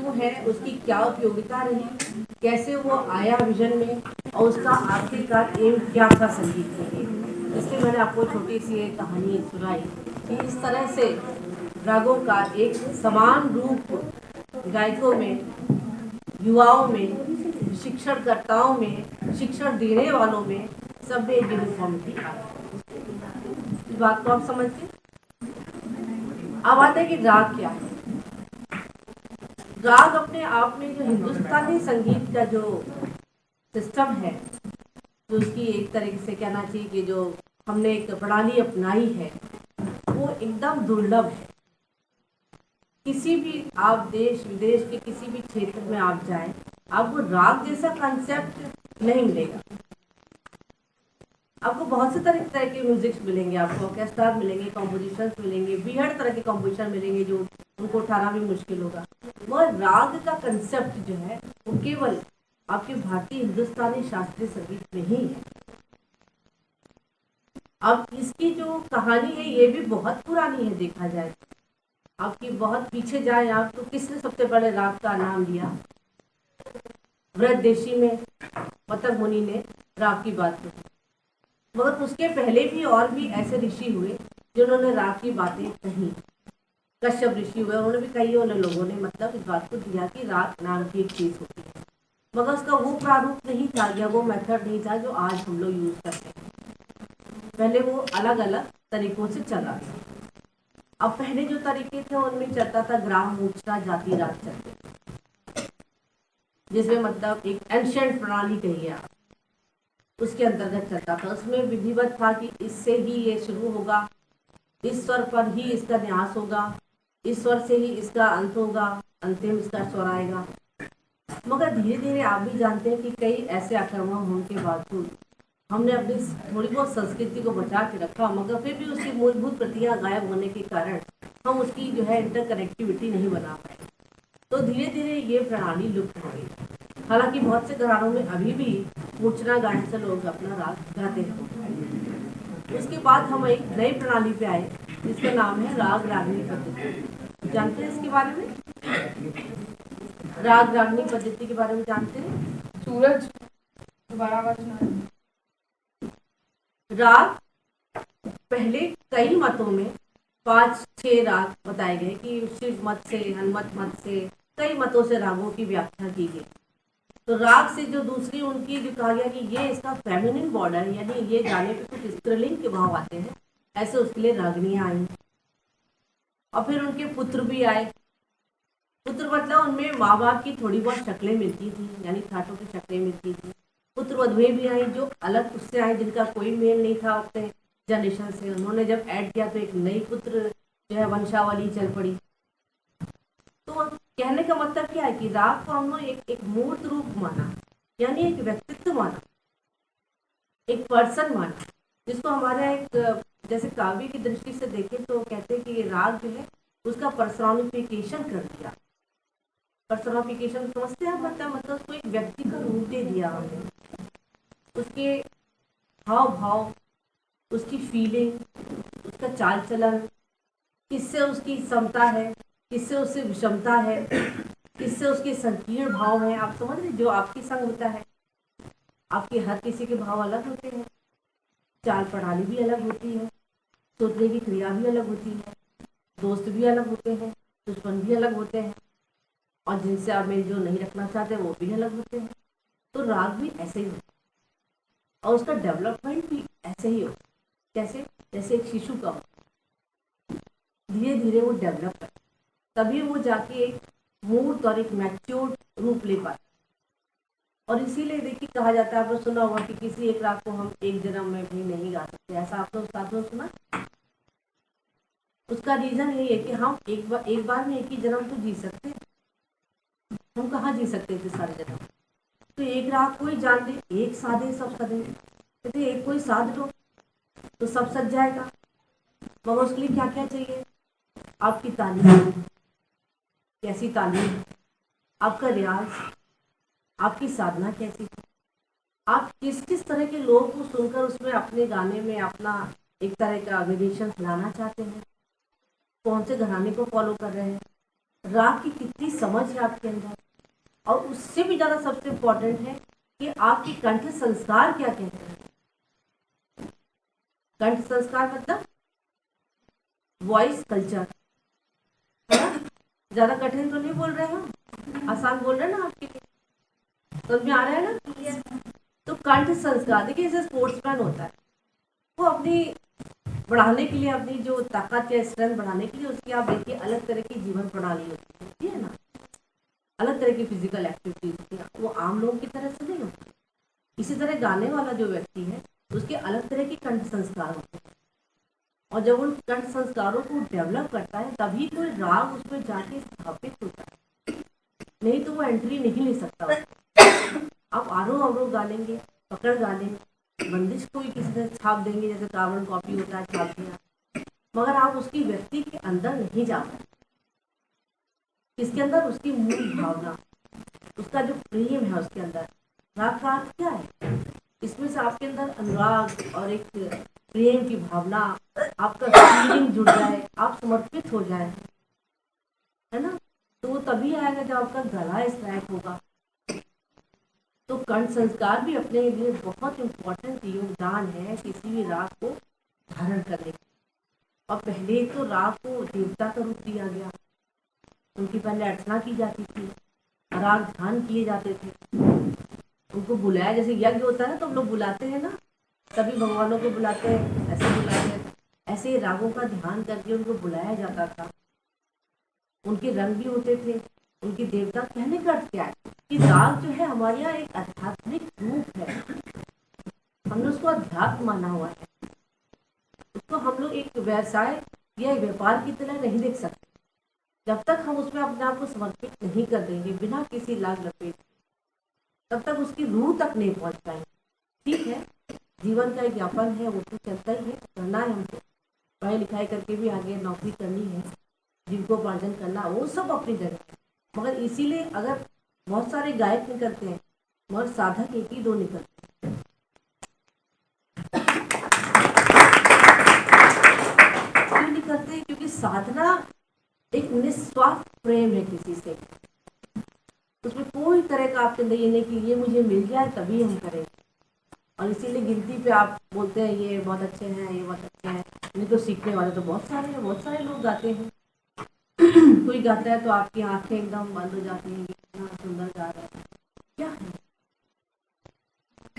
जो है उसकी क्या उपयोगिता रही, कैसे वो आया विजन में, और उसका आखिरकार एम क्या था संगीत के लिए। इसलिए मैंने आपको छोटी सी एक कहानी सुनाई कि इस तरह से रागों का एक समान रूप गायकों में, युवाओं में, शिक्षणकर्ताओं में, शिक्षण देने वालों में सब में एक यूनिफॉर्मिटी आ रही है। इस बात को आप समझते। अब आते हैं कि राग क्या है। राग अपने आप में जो हिंदुस्तानी संगीत का जो सिस्टम है, जो उसकी एक तरीके से कहना चाहिए कि जो हमने एक प्रणाली अपनाई है, वो एकदम दुर्लभ है। किसी भी आप देश विदेश के किसी भी क्षेत्र में आप जाएं, आपको राग जैसा कंसेप्ट नहीं मिलेगा। आपको बहुत से तरह के म्यूजिक्स मिलेंगे, आपको ऑर्केस्ट्रा मिलेंगे, कॉम्पोजिशंस मिलेंगे, बेहद तरह के कॉम्पोजिशन मिलेंगे जो उनको उठाना भी मुश्किल होगा। मगर राग का कंसेप्ट जो है वो केवल आपके भारतीय हिंदुस्तानी शास्त्रीय संगीत में ही है। अब इसकी जो कहानी है ये भी बहुत पुरानी है। देखा जाए आपकी बहुत पीछे जाए आप तो किसने सबसे बड़े राग का नाम लिया? वृद्धदेशी में मतंग मुनि ने राग की बात की। मगर उसके पहले भी और भी ऐसे ऋषि हुए जिन्होंने राग की बातें कही। कश्यप ऋषि हुए, उन्होंने भी कही, उन लोगों ने मतलब इस बात को दिया कि राग नाम की एक चीज होती है, मगर उसका वो प्रारूप नहीं था या वो मेथड नहीं था जो आज हम लोग यूज करते हैं। पहले वो अलग अलग तरीकों से चला था। अब पहले जो तरीके थे उनमें चलता था ग्राम मूर्छना जाति राग चलते थे, जिसमें मतलब एक एंशिएंट प्रणाली कहिए आप, उसके अंतर्गत चलता था। उसमें विधिवत था कि इससे ही ये शुरू होगा, इस स्वर पर ही इसका न्यास होगा, इस स्वर से ही इसका अंत होगा, अंतिम इसका स्वर आएगा। मगर धीरे धीरे आप भी जानते हैं कि कई ऐसे आक्रमण होने के बावजूद हमने अपनी थोड़ी बहुत संस्कृति को बचा के रखा, मगर फिर भी उसकी मूलभूत प्रतियां गायब होने के कारण हम उसकी जो है इंटरकनेक्टिविटी नहीं बना पाए। तो धीरे धीरे ये प्रणाली लुप्त हो गई। हालांकि बहुत से घरानों में अभी भी मूर्छना गायन से लोग अपना राग गाते हैं। उसके बाद हम एक नई प्रणाली पे आए जिसका नाम है राग रागनी पद्धति। जानते हैं इसके बारे में? राग रागनी पद्धति के बारे में जानते हैं? सूरज दोबारा आवाज। राग पहले कई मतों में 5-6 राग बताए गए कि शिव मत से, हनुमत मत से, कई मतों से रागों की व्याख्या की गई। तो राग से जो दूसरी उनकी जो कहा गया कि ये इसका फेमिनिन बॉर्डर, यानी ये गाने पे कुछ स्त्रीलिंग के भाव आते हैं, ऐसे उसके लिए रागनियां आई। और फिर उनके पुत्र भी आए। पुत्र मतलब उनमें माँ बाप की थोड़ी बहुत शक्लें मिलती थी, यानी ठाटों की शक्लें मिलती थी। पुत्र वधुएं भी आई जो अलग उससे आई, जिनका कोई मेल नहीं था अपने जनरेशन से। उन्होंने जब ऐड किया तो एक नई पुत्र जो है वंशावली चल पड़ी। तो कहने का मतलब क्या है कि राग को हमने एक मूर्त रूप माना, यानी एक व्यक्तित्व माना, एक पर्सन माना, जिसको हमारा एक जैसे काव्य की दृष्टि से देखें तो कहते हैं कि ये राग जो है उसका पर्सोनिफिकेशन कर दिया। पर्सोनिफिकेशन समझते हैं मतलब उसको एक व्यक्ति का रूप दे दिया हमने, उसके हाव भाव, उसकी फीलिंग, उसका चाल चलन, किससे उसकी समता है, किससे उससे विषमता है, किससे उसके संकीर्ण भाव है। आप समझ रहे, जो आपकी संग होता है, आपके हर किसी के भाव अलग होते हैं, चाल प्रणाली भी अलग होती है, सोचने की क्रिया भी अलग होती है, दोस्त भी अलग होते हैं, दुश्मन भी अलग होते हैं, और जिनसे आप मेलजोल नहीं रखना चाहते वो भी अलग होते हैं। तो राग भी ऐसे ही होता है और उसका डेवलपमेंट भी ऐसे ही होता है। कैसे? जैसे एक शिशु का होता है, धीरे धीरे वो डेवलप करता है, तभी वो जाके एक मूर्त और एक मैच्योर्ड रूप ले पाता है। और इसीलिए देखिए कहा जाता है, आपने सुना होगा कि किसी एक राग को हम एक जन्म में भी नहीं गा सकते। ऐसा आपने उस्ताद सुना? उसका रीजन यही है कि हम एक बार में एक ही जन्म तो जी सकते हैं, हम कहाँ जी सकते थे सारे जन्म। तो एक राग कोई जान दे, एक साधे सब सधे, कहते एक कोई साध लो तो सब सज जाएगा। मगर उसके लिए क्या क्या चाहिए? आपकी तालीम, कैसी तालीम, आपका रियाज, आपकी साधना कैसी, आप किस किस तरह के लोग को सुनकर उसमें अपने गाने में अपना एक तरह का वेरिएशन लाना चाहते हैं, कौन से घराने को फॉलो कर रहे हैं। राग की कितनी समझ है आपके अंदर, और उससे भी ज़्यादा सबसे इम्पोर्टेंट है कि आपकी कंठ संस्कार क्या कहते हैं। कंठ संस्कार मतलब वॉइस कल्चर, है ना। ज़्यादा कठिन तो नहीं बोल रहे हो, आसान बोल रहे हैं ना आपके लिए, समझ में आ रहा है ना। तो कंठ संस्कार देखिए, जैसे स्पोर्ट्समैन होता है, वो अपनी बढ़ाने के लिए, अपनी जो ताकत या स्ट्रेंथ बढ़ाने के लिए, उसकी आप देखिए अलग तरह की जीवन प्रणाली होती है ना, अलग तरह की फिजिकल एक्टिविटीज होती है, वो आम लोगों की तरह से नहीं होती। इसी तरह गाने वाला जो व्यक्ति है, उसके अलग तरह के कंठ संस्कार होते हैं, और जब उन कंठ संस्कारों को डेवलप करता है तभी कोई राग उसमें जाके स्थापित होता है, नहीं तो वो एंट्री नहीं ले सकता। आप आरोह अवरोह गा लेंगे, पकड़ गा लेंगे, बंदिश कोई किसी तरह छाप देंगे, जैसे कार्बन कॉपी होता है छाप दिया, मगर आप उसकी व्यक्ति के अंदर नहीं जा पाए। इसके अंदर उसकी मूल भावना, उसका जो प्रेम है उसके अंदर। राग का अर्थ क्या है, इसमें से आपके अंदर अनुराग और एक प्रेम की भावना, आपका फीलिंग जुड़ जाए, आप समर्पित हो जाए, है ना। तो वो तभी आएगा जब आपका गला स्ट्राइक होगा। तो कंठ संस्कार भी अपने लिए बहुत इम्पोर्टेंट योगदान है किसी भी राग को धारण करने का। और पहले तो राग को देवता का रूप दिया गया, उनकी पहले अर्चना की जाती थी, राग ध्यान किए जाते थे, उनको बुलाया, जैसे यज्ञ होता है ना तो हम लोग बुलाते हैं ना, सभी भगवानों को बुलाते हैं, ऐसे बुलाते हैं, ऐसे ही रागों का ध्यान करके उनको बुलाया जाता था। उनके रंग भी होते थे, उनके देवता। कहने का अर्थ क्या है कि राग जो है हमारे यहाँ एक आध्यात्मिक रूप है, हमने उसको अध्यात्म माना हुआ है। उसको हम लोग एक व्यवसाय या एक व्यापार की तरह नहीं देख सकते। जब तक हम उसमें अपने आप को समर्पित नहीं कर देंगे बिना किसी लाग लपेट, तब तक उसकी रूह तक नहीं पहुंच पाएंगे। ठीक है, जीवन का एक यापन है, वो तो चलता ही है, करना है हमको, पढ़ाई लिखाई करके भी आगे नौकरी करनी है, जिनको उपार्जन करना, वो सब अपनी जगह है। मगर इसीलिए अगर बहुत सारे गायक निकलते हैं मगर साधक एक ही दो निकलते हैं। क्यों निकलते हैं? क्योंकि साधना एक निस्वार्थ प्रेम है किसी से, उसमें कोई तरह का आपके अंदर ये नहीं कि ये मुझे मिल जाए तभी हम करें। और इसीलिए गिनती पे आप बोलते हैं ये बहुत अच्छे हैं, ये बहुत अच्छे हैं, नहीं तो सीखने वाले तो बहुत सारे हैं, बहुत सारे लोग गाते हैं। कोई गाता है तो आपकी आंखें एकदम बंद हो जाती हैं, इतना सुंदर गा रहा है। क्या है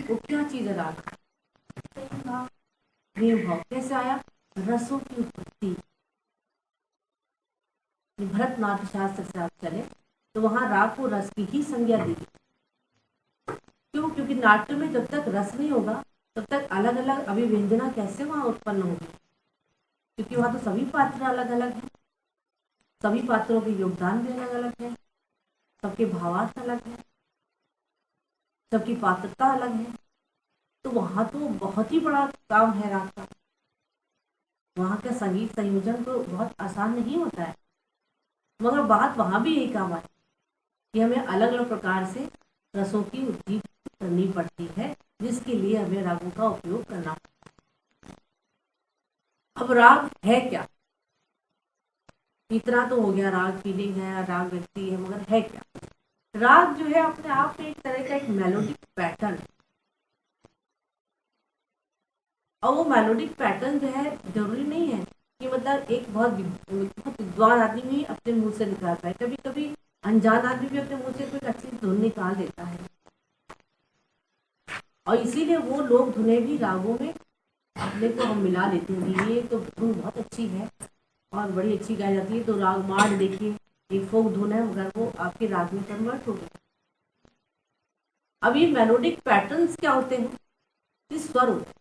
वो, क्या चीज है राग? प्रेम भाव। कैसे आया? रसों की उत्पत्ति। भरतनाट्य शास्त्र से आप चले तो वहां राग को रस की ही संज्ञा दी। क्यों? क्योंकि नाट्य में जब तक रस नहीं होगा तब तक अलग अलग अभिव्यंजना कैसे वहां उत्पन्न होगी, क्योंकि वहां तो सभी पात्र अलग अलग हैं, सभी पात्रों के योगदान भी अलग अलग है, सबके भावार्थ अलग है, सबकी पात्रता अलग है। तो वहां तो बहुत ही बड़ा काम है राग का। वहां का संगीत संयोजन तो बहुत आसान नहीं होता है, मगर बात वहां भी यही काम आती कि हमें अलग अलग प्रकार से रसों की उत्पत्ति करनी पड़ती है, जिसके लिए हमें रागों का उपयोग करना पड़ता है। अब राग है क्या? इतना तो हो गया, राग फीलिंग है, राग व्यक्ति है, मगर है क्या? राग जो है अपने आप में एक तरह का एक मेलोडिक पैटर्न, और वो मेलोडिक पैटर्न जो है जरूरी नहीं है कि मतलब एक बहुत विद्वान आदमी भी अपने मुंह से निकाल पाए। कभी कभी अनजान आदमी भी अपने मुंह से कोई अच्छी धुन निकाल देता है, और इसीलिए वो लोग धुनें भी रागों में अपने को हम मिला लेते हैं। ये तो धुन बहुत अच्छी है और बड़ी अच्छी गाई जाती है, तो राग मार्ड देखिए, एक फोक धुन है मगर वो आपके राग में कन्वर्ट हो गई। अब ये मेलोडिक पैटर्न्स क्या होते हैं? ये स्वर होते हैं।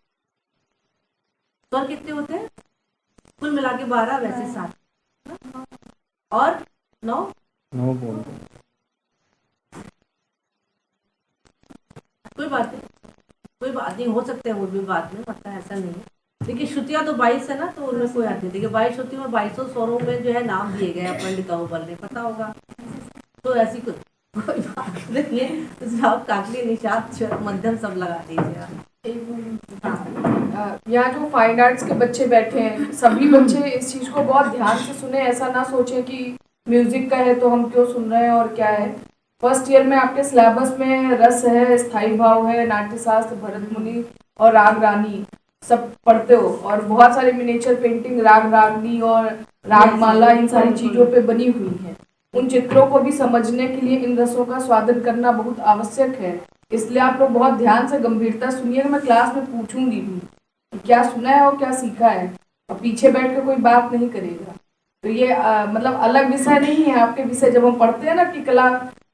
स्वर कितने होते हैं? कुल मिला के 12, वैसे 7 और 9 बोल। कोई बात नहीं, कोई बात नहीं, हो सकते हैं वो भी बात में, पता है, ऐसा नहीं है। देखिए श्रुतियाँ तो 22 है ना, तो उनमें कोई अर्थ नहीं। देखिए 22 श्रुति में 22 स्वरों में जो है नाम दिए गए पंडित अहुबल ने, पता होगा। तो ऐसी कोई बात नहीं है, उसमें आप काकली निषाद मध्यम सब लगा दीजिए आप। यहाँ जो फाइन आर्ट्स के बच्चे बैठे हैं, सभी बच्चे इस चीज को बहुत ध्यान से सुने, ऐसा ना सोचे कि म्यूजिक का है तो हम क्यों सुन रहे हैं और क्या है। फर्स्ट ईयर में आपके सिलेबस में रस है, स्थाई भाव है, नाट्य शास्त्र, भरत मुनि और राग रानी सब पढ़ते हो, और बहुत सारी मिनिएचर पेंटिंग राग रागनी और रागमाला इन सारी चीजों पे बनी हुई है। उन चित्रों को भी समझने के लिए इन रसों का स्वादन करना बहुत आवश्यक है। इसलिए आप लोग बहुत ध्यान से गंभीरता सुनिएगा। मैं क्लास में पूछूंगी भी कि क्या सुना है और क्या सीखा है, और पीछे बैठ के कोई बात नहीं करेगा। तो ये मतलब अलग विषय नहीं है आपके विषय। जब हम पढ़ते हैं ना कि कला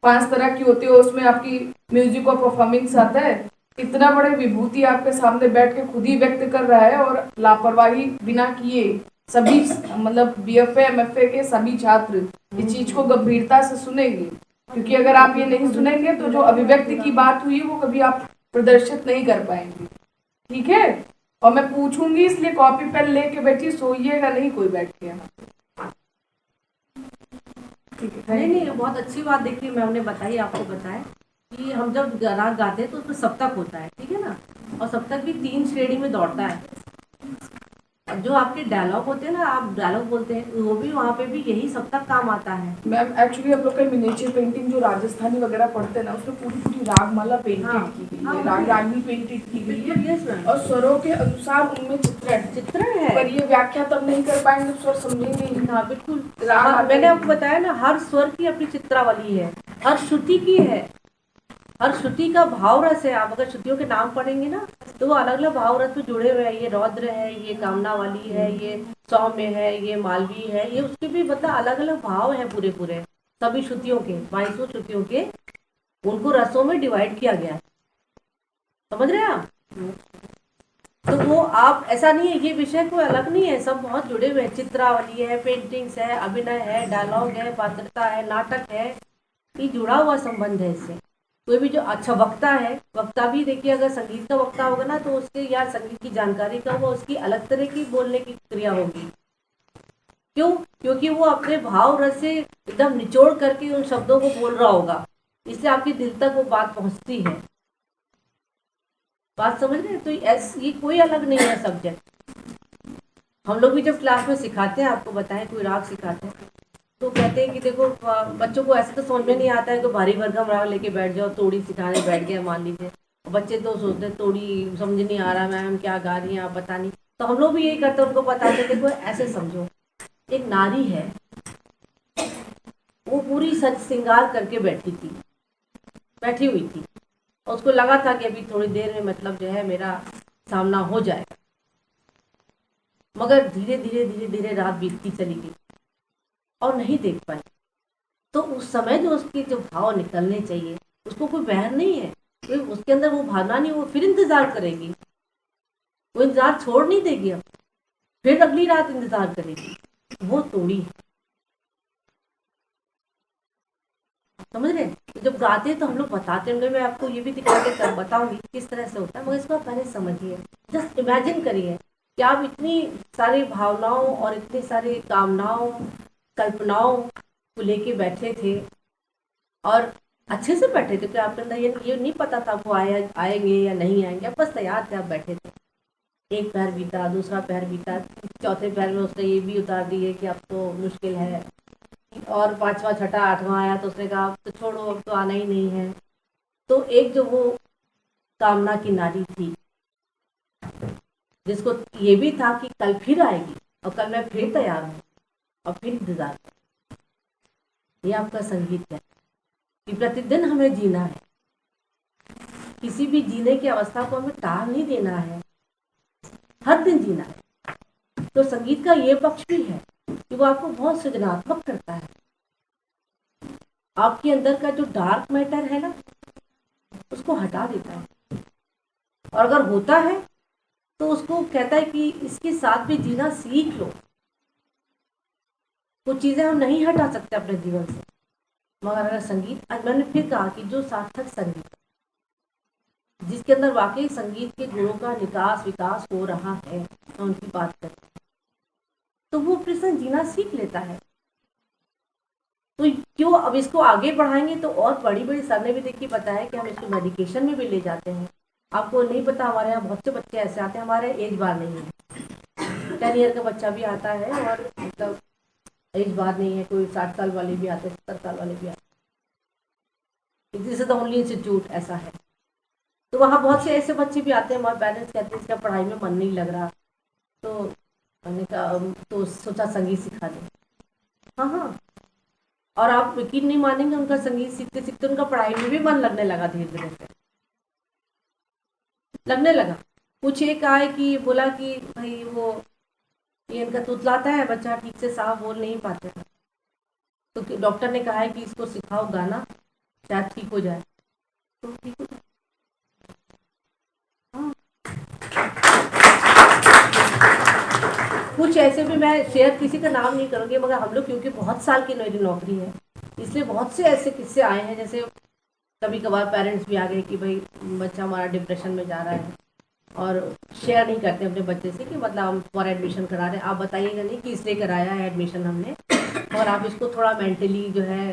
5 तरह की होती है, उसमें आपकी म्यूजिक और परफॉर्मिंग्स आता है। इतना बड़े विभूति आपके सामने बैठ के खुद ही व्यक्त कर रहा है, और लापरवाही बिना किए सभी मतलब बीएफए एमएफए के सभी छात्र इस चीज को गंभीरता से सुनेंगे। क्योंकि अगर आप ये नहीं सुनेंगे तो जो अभिव्यक्ति की बात हुई वो कभी आप प्रदर्शित नहीं कर पाएंगे। ठीक है, और मैं पूछूंगी इसलिए कॉपी पेन लेके बैठी, सोइएगा नहीं कोई बैठ के। ठीक है, नहीं नहीं, बहुत अच्छी बात देखिए मैम ने बताई, आपको बताया कि हम जब राग गाते हैं तो उसमें सप्तक होता है, ठीक है ना, और सप्तक भी 3 श्रेणी में दौड़ता है। और जो आपके डायलॉग होते हैं ना, आप डायलॉग बोलते हैं, वो भी वहाँ पे भी यही सप्तक काम आता है। मैम एक्चुअली हम लोग का मिनिएचर पेंटिंग जो राजस्थानी वगैरह पढ़ते हैं ना, उसमें पूरी पूरी रागमाला पेंटेड की गई है, राग रागनी पेंटेड की गई है, और स्वरों के अनुसार उनमें चित्रण है। पर ये व्याख्या तब नहीं कर पाएंगे, स्वर समझेंगे ही। हाँ बिल्कुल, मैंने आपको बताया ना, हर स्वर की अपनी चित्रावली है, हर श्रुति की है, हर श्रुति का भाव रस है। आप अगर श्रुतियों के नाम पढ़ेंगे ना तो वो अलग अलग भाव रस में जुड़े हुए हैं। ये रौद्र है, ये कामना वाली है, ये सौम्य है, ये मालवी है, ये उसके भी मतलब अलग अलग भाव हैं पूरे पूरे सभी श्रुतियों के, 22 श्रुतियों के, उनको रसों में डिवाइड किया गया है। समझ रहे हैं आप? तो वो आप ऐसा नहीं है, ये विषय कोई अलग नहीं है, सब बहुत जुड़े हुए हैं। चित्रावली है, पेंटिंग्स है, अभिनय है, डायलॉग है, पात्रता है, नाटक है, ये जुड़ा हुआ संबंध है इससे। कोई भी जो अच्छा वक्ता है, वक्ता भी देखिए, अगर संगीत का वक्ता होगा ना तो उसके या संगीत की जानकारी का वो उसकी अलग तरह की बोलने की क्रिया होगी। क्यों? क्योंकि वो अपने भाव रस से एकदम निचोड़ करके उन शब्दों को बोल रहा होगा, इसलिए आपके दिल तक वो बात पहुंचती है। बात समझ रहे हैं? तो ये कोई अलग नहीं है सब्जेक्ट। हम लोग भी जब क्लास में सिखाते हैं, आपको बताएं, कोई राग सिखाते हैं तो कहते हैं कि देखो बच्चों को ऐसे तो समझ में नहीं आता है, तो भारी भरकम राग लेके बैठ जाओ, तोड़ी सिखाने बैठ गए मान लीजिए, बच्चे तो सोचते तोड़ी समझ नहीं आ रहा, मैम क्या गा रही हैं आप, बता नहीं। तो हम लोग भी यही करते हैं, उनको बताते, देखो ऐसे समझो, एक नारी है, वो पूरी सज श्रृंगार करके बैठी हुई थी, और उसको लगा था कि अभी थोड़ी देर में मतलब जो है मेरा सामना हो जाएगा, मगर धीरे धीरे धीरे धीरे रात बीतती चली गई और नहीं देख पाई। तो उस समय जो उसके जो भाव निकलने चाहिए, उसको कोई बहर नहीं है, कोई उसके अंदर वो भावना नहीं, वो फिर इंतजार करेगी, वो इंतजार छोड़ नहीं देगी, अब फिर अगली रात इंतजार करेगी, वो तोड़ी है। समझ रहे? जब गाते हैं तो हम लोग बताते हैं, मैं आपको ये भी दिखा के तब बताऊंगी किस तरह से होता है, मगर इसको आप पहले समझिए। जस्ट इमेजिन करिए कि आप इतनी सारी भावनाओं और इतनी सारी कामनाओं, कल्पनाओं को लेके बैठे थे, और अच्छे से बैठे थे, तो आपके अंदर ये नहीं पता था वो आएंगे या नहीं आएंगे, आप बस तैयार थे, आप बैठे थे। एक पैर बीता, दूसरा पैर बीता, चौथे पैर में उसने ये भी उतार दी है कि अब तो मुश्किल है, और 5वां 6ठा 8वां आया तो उसने कहा अब तो छोड़ो, अब तो आना ही नहीं है। तो एक जो वो कामना की नारी थी, जिसको ये भी था कि कल फिर आएगी और कल मैं फिर तैयार हूँ और फिर इंतजार। ये आपका संगीत है कि प्रतिदिन हमें जीना है, किसी भी जीने की अवस्था को हमें टाल नहीं देना है, हर दिन जीना है। तो संगीत का ये पक्ष भी है कि वो आपको बहुत सृजनात्मक करता है, आपके अंदर का जो डार्क मैटर है ना उसको हटा देता है, और अगर होता है तो उसको कहता है कि इसके साथ भी जीना सीख लो। कुछ चीजें हम नहीं हटा सकते अपने जीवन से, मगर अगर संगीत, आज मैंने फिर कहा कि जो सार्थक संगीत, जिसके अंदर वाकई संगीत के गुणों का निकास विकास हो रहा है, मैं उनकी बात करती हूँ, तो वो प्रश्न जीना सीख लेता है। तो क्यों अब इसको आगे बढ़ाएंगे तो और बड़ी बड़ी सर ने भी देखिए बताया कि हम इसको मेडिकेशन में भी ले जाते हैं। आपको नहीं पता, हमारे यहाँ बहुत से बच्चे ऐसे आते हैं, हमारे एज बार नहीं है, 10 ईयर का बच्चा भी आता है और मतलब एज बात नहीं है, कोई 60 साल वाले भी आते हैं, 70 साल वाले भी आते हैं। This is the only institute ऐसा है। तो वहाँ बहुत से ऐसे बच्चे भी आते हैं, हमारे पेरेंट्स कहते हैं इसका पढ़ाई में मन नहीं लग रहा, तो मैंने कहा तो सोचा संगीत सिखा दें। हाँ हाँ, और आप यकीन नहीं मानेंगे, उनका संगीत सीखते सीखते उनका पढ़ाई में भी मन लगने लगा, धीरे धीरे से लगने लगा। कुछ एक आए कि बोला कि भाई वो ये इनका तुतलाता है बच्चा, ठीक से साफ बोल नहीं पाते हैं, तो डॉक्टर ने कहा है कि इसको सिखाओ गाना, शायद ठीक हो जाए। तो ठीक हो जाए। हाँ, कुछ ऐसे भी, मैं शेयर किसी का नाम नहीं करूँगी, मगर हम लोग क्योंकि बहुत साल की मेरी नौकरी है, इसलिए बहुत से ऐसे किस्से आए हैं। जैसे कभी कभार पेरेंट्स भी आ गए कि भाई बच्चा हमारा डिप्रेशन में जा रहा है, और शेयर नहीं करते अपने बच्चे से कि मतलब हम फॉर एडमिशन करा रहे हैं, आप बताइएगा नहीं कि इसलिए कराया है एडमिशन हमने, और आप इसको थोड़ा मेंटली जो है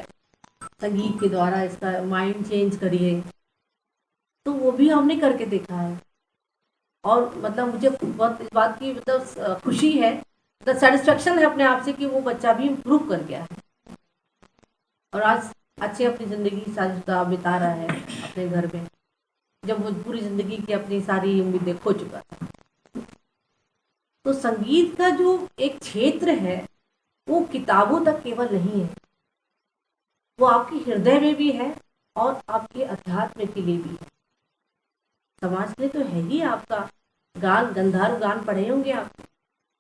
संगीत के द्वारा इसका माइंड चेंज करिए। तो वो भी हमने करके देखा है, और मतलब मुझे बहुत इस बात की मतलब खुशी है, द सेटिस्फेक्शन है अपने आप से कि वो बच्चा भी इम्प्रूव कर गया है, और आज अच्छे अपनी ज़िंदगी साझा बिता रहा है अपने घर में, जब वो पूरी ज़िंदगी की अपनी सारी उम्मीदें खो चुका था। तो संगीत का जो एक क्षेत्र है वो किताबों तक केवल नहीं है, वो आपके हृदय में भी है और आपके अध्यात्म के लिए भी है, समाज के लिए तो है ही। आपका गान, गंधर्व गान पढ़े होंगे आप,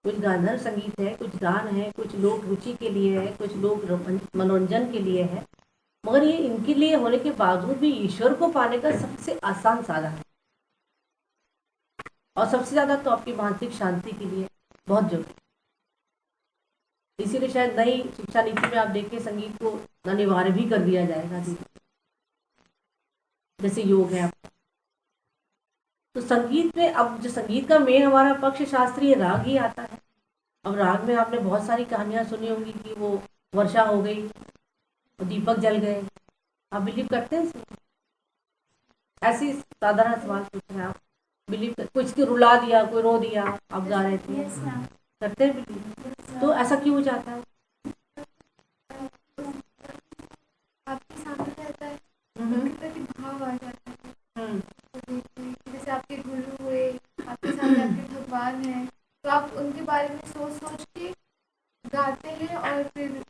कुछ गांधर्व संगीत है, कुछ गान है, कुछ लोग रुचि के लिए है, कुछ लोग मनोरंजन के लिए है, मगर ये इनके लिए होने के बावजूद भी ईश्वर को पाने का सबसे आसान साधन है, और सबसे ज़्यादा तो आपकी मानसिक शांति के लिए बहुत जरूरी। इसीलिए शायद नई शिक्षा नीति में आप देखिए संगीत को अनिवार्य भी कर दिया जाएगा, जैसे योग है आपका। तो संगीत में अब जो संगीत का मेन हमारा पक्ष शास्त्रीय राग ही आता है। अब राग में आपने बहुत सारी कहानियां सुनी होंगी कि वो वर्षा हो गई और दीपक जल गए, आप बिलीव करते हैं इसमें? ऐसी साधारण सवाल पूछ रहे हैं आप, बिलीव कर, कुछ की रुला दिया, कोई रो दिया, आप गा रहे थे, करते हैं बिलीव? तो ऐसा क्यों हो जाता है? आपके सामने रहता है, भाव आ जाता है, जैसे आपके गुरु हुए, आपके सामने आपके भगवान हैं, तो आप उनके बारे में सोच सोच के गाते हैं और फिर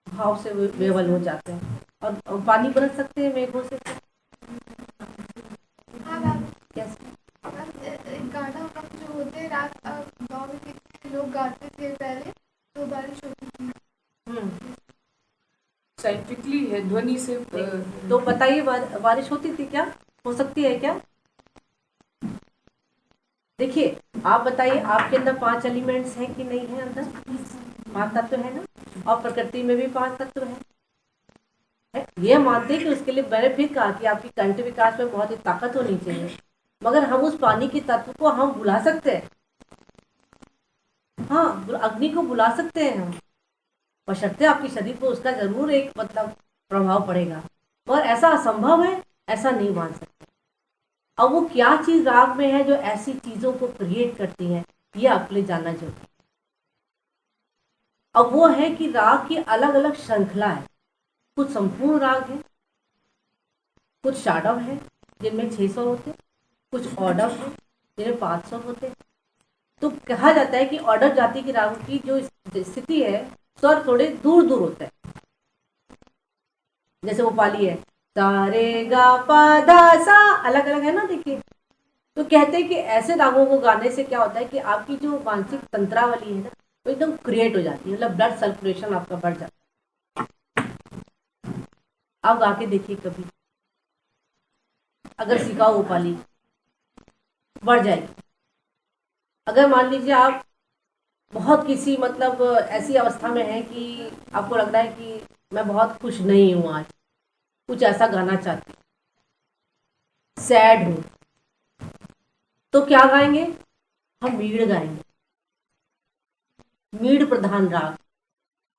भाव से वेवल हो जाते हैं, और पानी बरस सकते हैं मेघों से। हाँ, कैसे? एक गाना जो होते हैं रात गाँव में कितने लोग गाते थे पहले, तो बारिश होती थी। साइंटिफिकली है ध्वनि से। तो बताइए बारिश होती थी क्या, हो सकती है क्या? देखिए आप बताइए, आपके अंदर 5 एलिमेंट्स हैं कि नहीं है? अंदर 5 तत्व है ना, और प्रकृति में भी 5 तत्व है। ये मानते हैं कि उसके लिए मैंने फिर कहा कि आपकी कंठ विकास में बहुत ही ताकत होनी चाहिए, मगर हम उस पानी के तत्व को हम बुला सकते हैं। हाँ, अग्नि को बुला सकते हैं हम, बशर्ते आपके शरीर पर उसका जरूर एक मतलब प्रभाव पड़ेगा, और ऐसा असंभव है, ऐसा नहीं मान सकते। अब वो क्या चीज राग में है जो ऐसी चीजों को क्रिएट करती है, ये आपके लिए जानना जरूरी है। अब वो है कि राग की अलग अलग श्रृंखला है, कुछ संपूर्ण राग है, कुछ शाडव है जिनमें 600 होते, कुछ ऑर्डव है जिनमें 500 होते। तो कहा जाता है कि ऑर्डर जाति की रागों की जो स्थिति है, स्वर थोड़े दूर दूर होते हैं। जैसे वो पाली है सारे गा पा धा सा, अलग अलग है ना, देखिए। तो कहते हैं कि ऐसे रागों को गाने से क्या होता है कि आपकी जो मानसिक तंत्रावली है ना, वो एकदम क्रिएट हो जाती है, मतलब ब्लड सर्कुलेशन आपका बढ़ जाता है। आप गा के देखिए कभी, अगर सिखाओ वो पाली बढ़ जाएगी। अगर मान लीजिए आप बहुत किसी मतलब ऐसी अवस्था में है कि आपको लग रहा है कि मैं बहुत खुश नहीं हूँ आज, कुछ ऐसा गाना चाहती, सैड हूँ, तो क्या गाएंगे हम? मीड़ गाएंगे, मीड़ प्रधान राग।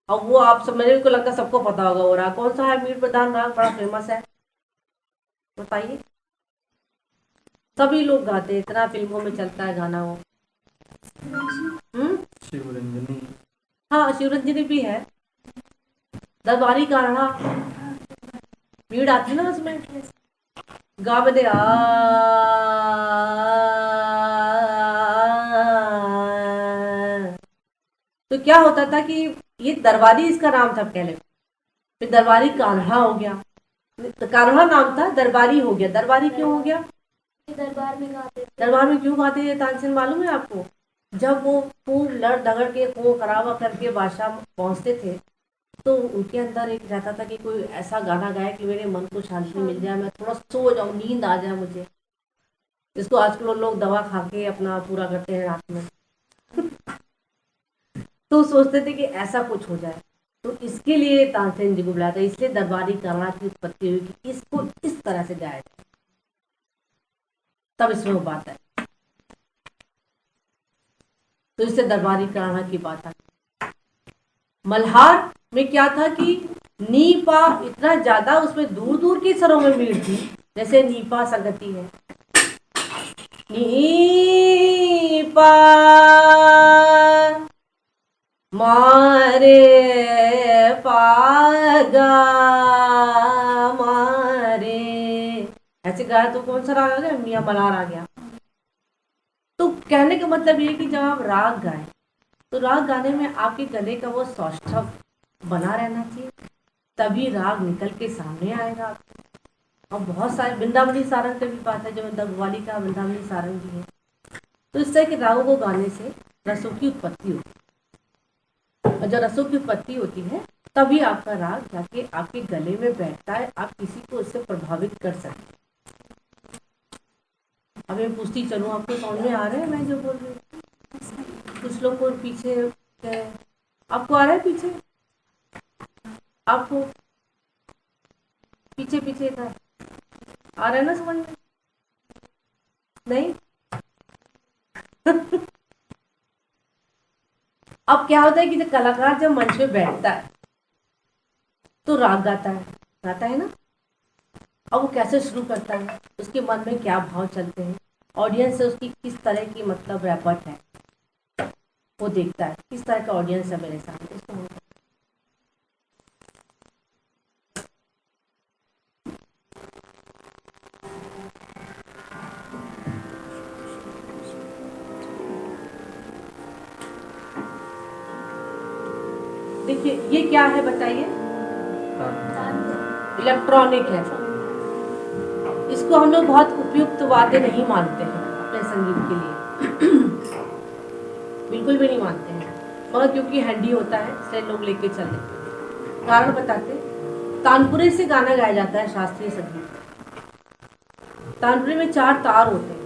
अब वो आप सब, मेरे को लगता है सबको पता होगा वो राग कौन सा है, मीड़ प्रधान राग बड़ा फेमस है, बताइए। सभी लोग गाते हैं, इतना फिल्मों में चलता है गाना वो। शिवरंजनी। हाँ शिवरंजनी भी है, दरबारी कान्हा भीड़ आती है ना उसमें, गा बदे तो क्या होता था कि ये दरबारी इसका नाम था पहले, फिर दरबारी कान्हा हो गया, तो कान्हा नाम था, दरबारी हो गया। दरबारी क्यों हो गया? दरबार में गाते थे। दरबार में क्यों गाते थे तानसेन मालूम है आपको? जब वो खूब लड़ दगड़ के खूब खराबा करके बादशाह पहुंचते थे तो उनके अंदर एक रहता था कि कोई ऐसा गाना गाए कि मेरे मन को शांति मिल जाए, मैं थोड़ा सो जाऊं, नींद आ जाए मुझे, जिसको आजकल लोग दवा खा के अपना पूरा करते हैं रात में। तो सोचते थे कि ऐसा कुछ हो जाए, तो इसके लिए तानसेन जी को बुलाया था, इसलिए दरबारी कान्हा की उत्पत्ति हुई कि इसको इस तरह से गाया जाए, तब इसमें वो बात है। तो इससे दरबारी कान्हा की बात आई। मल्हार में क्या था कि नीपा इतना ज्यादा, उसमें दूर दूर के स्वरों में मीड़ थी, जैसे नीपा संगति है, नीपा मारे पागा मारे, ऐसे गाया तो कौन सा राग आ गया? मियां मल्हार आ गया। तो कहने का मतलब ये कि जब आप राग गाएं तो राग गाने में आपके गले का वो सौष्ठव बना रहना चाहिए, तभी राग निकल के सामने आएगा। और बहुत सारे वृंदावनी सारंग की भी बात है, जो दगवाली का वृंदावनी सारंग भी है। तो इस तरह के रागों को गाने से रसों की उत्पत्ति होती है, और जब रसों की उत्पत्ति होती है तभी आपका राग जाके आपके गले में बैठता है, आप किसी को इससे प्रभावित कर सकते हैं। अब मैं पूछती चलूँ, आपको समझ में आ रहा है मैं जो बोल रही हूँ? कुछ लोग को पीछे, आपको आ रहा है पीछे? आपको पीछे पीछे था आ रहा है ना समझ में? नहीं? अब क्या होता है कि जब कलाकार जब मंच पे बैठता है तो राग गाता है ना। अब वो कैसे शुरू करता है, उसके मन में क्या भाव चलते हैं, ऑडियंस से उसकी किस तरह की मतलब रैपट है, वो देखता है किस तरह का ऑडियंस है मेरे सामने, उसको होता है। देखिए ये क्या है बताइए? इलेक्ट्रॉनिक है। इसको हम लोग बहुत उपयुक्त वाद्य नहीं मानते हैं अपने संगीत के लिए, बिल्कुल भी नहीं मानते हैं, मगर क्योंकि हैंडी होता है इसलिए लोग लेके चले। कारण बताते, तानपुरे से गाना गाया जाता है शास्त्रीय संगीत। तानपुरे में 4 तार होते हैं,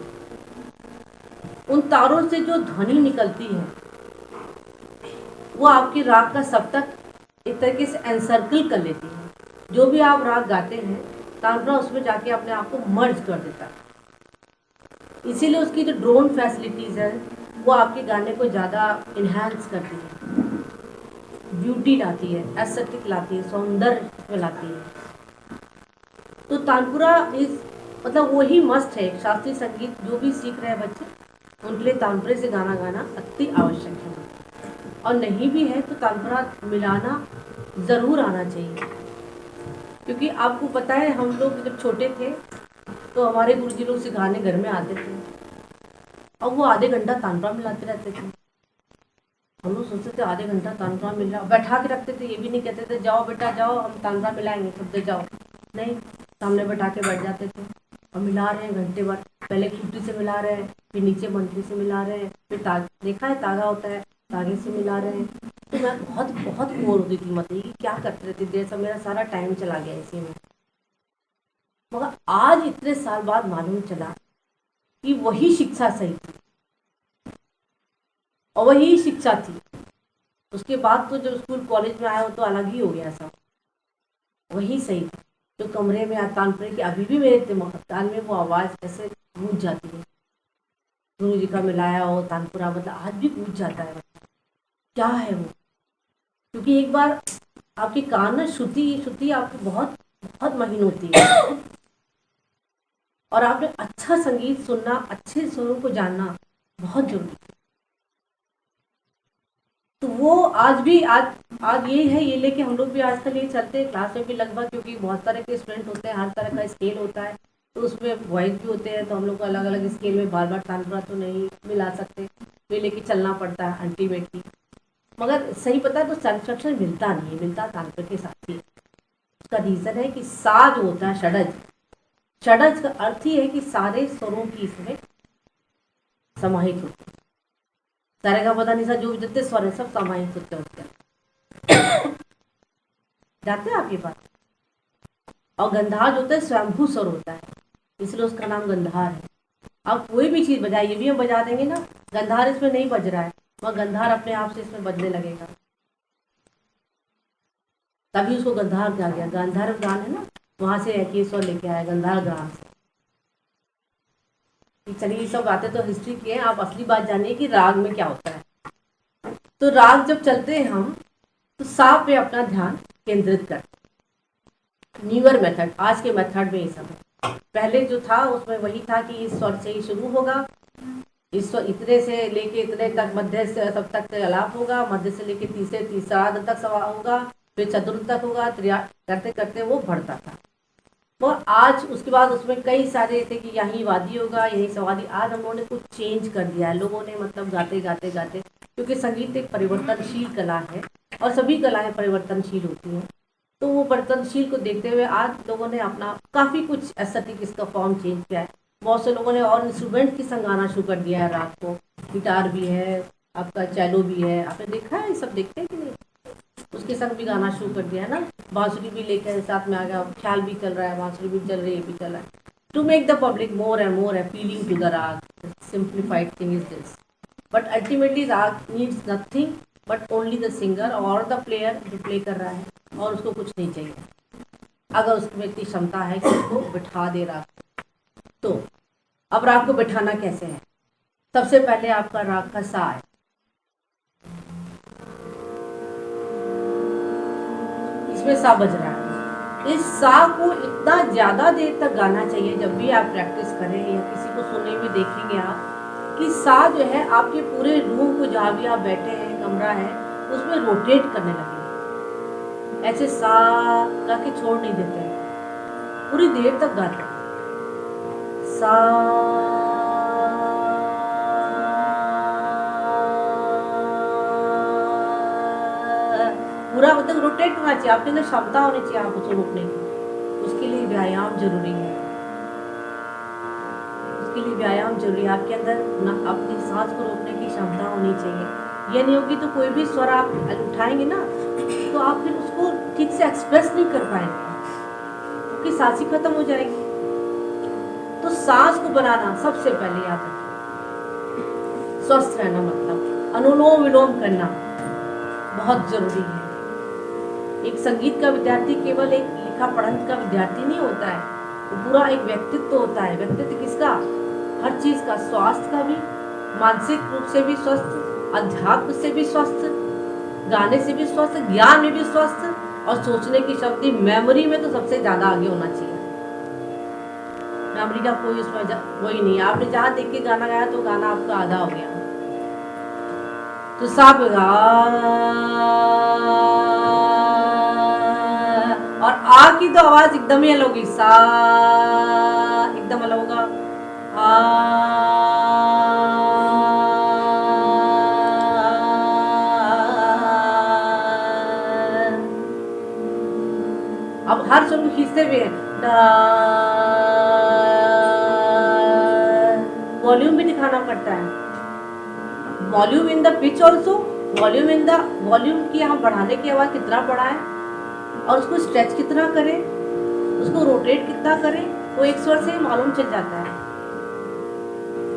उन तारों से जो ध्वनि निकलती है वो आपके राग का सप्तक एक तरीके से एनसर्कल कर लेती है। जो भी आप राग गाते हैं तानपुरा उसमें जाके अपने आप को मर्ज कर देता है। इसीलिए उसकी जो ड्रोन फैसिलिटीज़ है वो आपके गाने को ज़्यादा इन्हांस करती है, ब्यूटी लाती है, एस्थेटिक लाती है, सौंदर्य लाती है। तो तानपुरा इस मतलब वही मस्ट है। शास्त्रीय संगीत जो भी सीख रहे हैं बच्चे उनके लिए तानपुरे से गाना गाना अति आवश्यक है, और नहीं भी है तो तानपुरा मिलाना ज़रूर आना चाहिए। क्योंकि आपको पता है हम लोग जब छोटे थे तो हमारे गुरुजी लोग सिखाने घर में आते थे और वो आधे घंटा तानपुरा मिलाते रहते थे। हम लोग सोचते थे आधे घंटा तानपुरा मिल रहा, बैठा के रखते थे, ये भी नहीं कहते थे जाओ बेटा जाओ हम तानपुरा मिलाएंगे खुद से जाओ, नहीं, सामने बैठा के बैठ जाते थे और मिला रहे हैं घंटे भर। पहले खूंटी से मिला रहे हैं, फिर नीचे मंटली से मिला रहे हैं, फिर देखा है तागा होता है तागे से मिला रहे हैं। तो मैं बहुत बहुत बोर होती थी, मतलब कि क्या करते रहती देर से, मेरा सारा टाइम चला गया इसी में। मगर आज इतने साल बाद मालूम चला कि वही शिक्षा सही थी और वही शिक्षा थी। उसके बाद तो जब स्कूल कॉलेज में आया हो तो अलग ही हो गया सब, वही सही थी। जो कमरे में तानपुरे की अभी भी मेरे कान में वो आवाज़ ऐसे गूंज जाती है, गुरु जी का मिलाया हो तानपुरा, मतलब आज भी गूंज जाता है। क्या है वो? क्योंकि एक बार आपके कान में श्रुति आपकी बहुत बहुत महीन होती है, और आपने अच्छा संगीत सुनना, अच्छे सुरों को जानना बहुत जरूरी है। तो वो आज भी आज ये है, ये लेके हम लोग भी आजकल ये चलते हैं क्लास में भी लगभग, क्योंकि बहुत तरह के स्टूडेंट होते हैं, हर तरह का स्केल होता है, तो उसमें बॉयज भी होते हैं, तो हम लोग को अलग अलग स्केल में बार बार तानपुरा तो नहीं मिला सकते, ये लेके चलना पड़ता है अल्टीमेटली। मगर सही पता है तो सेटिस्फेक्शन मिलता नहीं है, मिलता तानपुर के साथ ही। उसका रीज़न है कि सा जो होता है षडज, षडज का अर्थ ही है कि सारे स्वरों की इसमें समाहित होते हैं, सारे का पता नहीं सा जो जितने स्वर है सब समाहित होते हैं उसके। जानते हैं आप ये बात? और गंधार जो होता है स्वयंभू स्वर होता है, इसलिए उसका नाम गंधार है। आप कोई भी चीज बजाए, ये भी हम बजा देंगे ना, गंधार इसमें नहीं बज रहा है, वह गंधार अपने आप से इसमें बजने लगेगा, तभी उसको गंधार कहा गया। गांधार गान है ना, वहां से एक स्वर लेके आया गंधार ग्राम से। चलिए ये सब बातें तो हिस्ट्री की है, आप असली बात जानिए कि राग में क्या होता है। तो राग जब चलते हैं हम, तो सा पे अपना ध्यान केंद्रित कर। न्यूअर मेथड, आज के मेथड में ये सब है। पहले जो था उसमें वही था कि इस स्वर से ही शुरू होगा, इस स्वर इतने से लेके इतने तक, मध्य से सब तक आलाप होगा, मध्य से लेके तीसरा तक सवा होगा, फिर चतुर्थ तक होगा, करते करते वो बढ़ता था। वो आज उसके बाद उसमें कई सारे थे कि यही वादी होगा, यही सवादी। आज हम लोगों ने कुछ चेंज कर दिया है लोगों ने, मतलब गाते गाते गाते, क्योंकि संगीत एक परिवर्तनशील कला है और सभी कलाएं परिवर्तनशील होती हैं, तो वो परिवर्तनशील को देखते हुए आज लोगों ने अपना काफ़ी कुछ एस्थेटिक इसका फॉर्म चेंज किया है। बहुत से लोगों ने और इंस्ट्रूमेंट की संग गाना शुरू कर दिया है राग को, गिटार भी है, आपका चैलो भी है, आपने देखा है, ये सब देखते हैं कि नहीं? उसके संग भी गाना शुरू कर दिया है ना, बांसुरी भी लेकर साथ में आ गया, ख्याल भी चल रहा है, बांसुरी भी चल रही है, ये भी चल रहा है, to make the public more and more appealing to the raga. Simplified thing is this, but ultimately raga needs nothing but only the singer और द प्लेयर जो प्ले कर रहा है, और उसको कुछ नहीं चाहिए, अगर उसमें इतनी क्षमता है कि उसको बिठा दे राग। तो अब राग को बिठाना कैसे है? सबसे पहले आपका राग का सा है, इसमें सा बज रहा है, इस सा को इतना ज्यादा देर तक गाना चाहिए जब भी आप प्रैक्टिस करें या किसी को सुनने में देखेंगे आप, कि सा जो है आपके पूरे रूम को, जहाँ भी आप बैठे हैं, कमरा है, उसमें रोटेट करने लगे। ऐसे सा गा के छोड़ नहीं देते हैं, पूरी देर तक गाते हैं सा। पूरा मतलब रोटेट होना चाहिए, आपके अंदर क्षमता होनी चाहिए आप उसको रोकने की। उसके लिए व्यायाम जरूरी है, उसके लिए व्यायाम जरूरी है। आपके अंदर ना अपनी सांस को रोकने की क्षमता होनी चाहिए। ये नहीं होगी तो कोई भी स्वर आप उठाएंगे ना, तो आप फिर उसको ठीक से एक्सप्रेस नहीं कर पाएंगे, क्योंकि सांस ही खत्म हो जाएगी। तो सांस को बनाना सबसे पहले याद रखिए, स्वस्थ रहना मतलब अनुलोम विलोम करना बहुत जरूरी है। एक संगीत का विद्यार्थी केवल एक लिखा पढ़ंत का विद्यार्थी नहीं होता है, वो पूरा एक व्यक्तित्व होता है। व्यक्तित्व किसका? हर चीज का, स्वास्थ्य का भी, मानसिक रूप से भी स्वस्थ, अध्यात्म से भी स्वस्थ, गाने से भी स्वस्थ, ज्ञान में भी स्वस्थ, और सोचने की शक्ति, मेमोरी में तो सबसे ज्यादा आगे होना चाहिए। मेमोरी का कोई उसमें वही नहीं, आपने जहाँ देख के गाना गाया तो गाना आपका आधा हो गया। तो साफ और आ की तो आवाज एकदम ही अलग होगी, सा एकदम अलग होगा। अब हर सुर को खींचते हुए वॉल्यूम भी दिखाना पड़ता है, volume in the pitch also, volume की हम बढ़ाने की आवाज कितना बढ़ाएं और उसको स्ट्रेच कितना करें, उसको रोटेट कितना करें, वो एक स्वर से मालूम चल जाता है।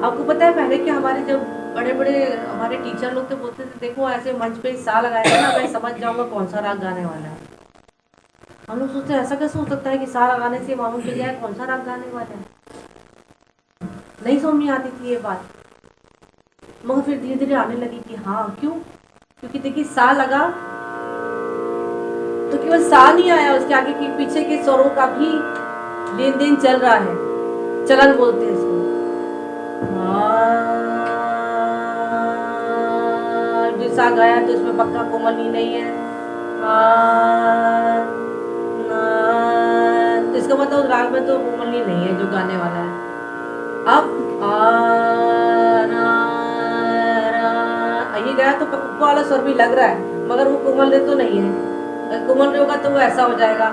आपको पता है पहले कि हमारे जब बड़े बड़े हमारे टीचर लोग तो बोलते थे, देखो ऐसे मंच पे सा लगाएगा ना, मैं समझ जाऊंगा कौन सा राग गाने वाला है। हम लोग सोचते हैं ऐसा कैसे हो सकता है कि सा लगाने से मालूम चल जाए कौन सा राग गाने वाला है। नहीं समझ में आती थी ये बात, मगर फिर धीरे धीरे आने लगी कि हाँ क्यों, क्योंकि देखिए सा लगा तो केवल सा नहीं आया, उसके आगे के पीछे के स्वरों का भी लेन देन चल रहा है, चलन बोलते हैं इसको। सा गाया तो इसमें पक्का कोमल नी नहीं है। तो इसका मतलब उस राग में तो कोमल नी नहीं है जो गाने वाला है। अब ये गया तो ऊपर वाला स्वर भी लग रहा है मगर वो कोमल रे तो नहीं है। अगर कोमल रे होगा तो वो ऐसा हो जाएगा,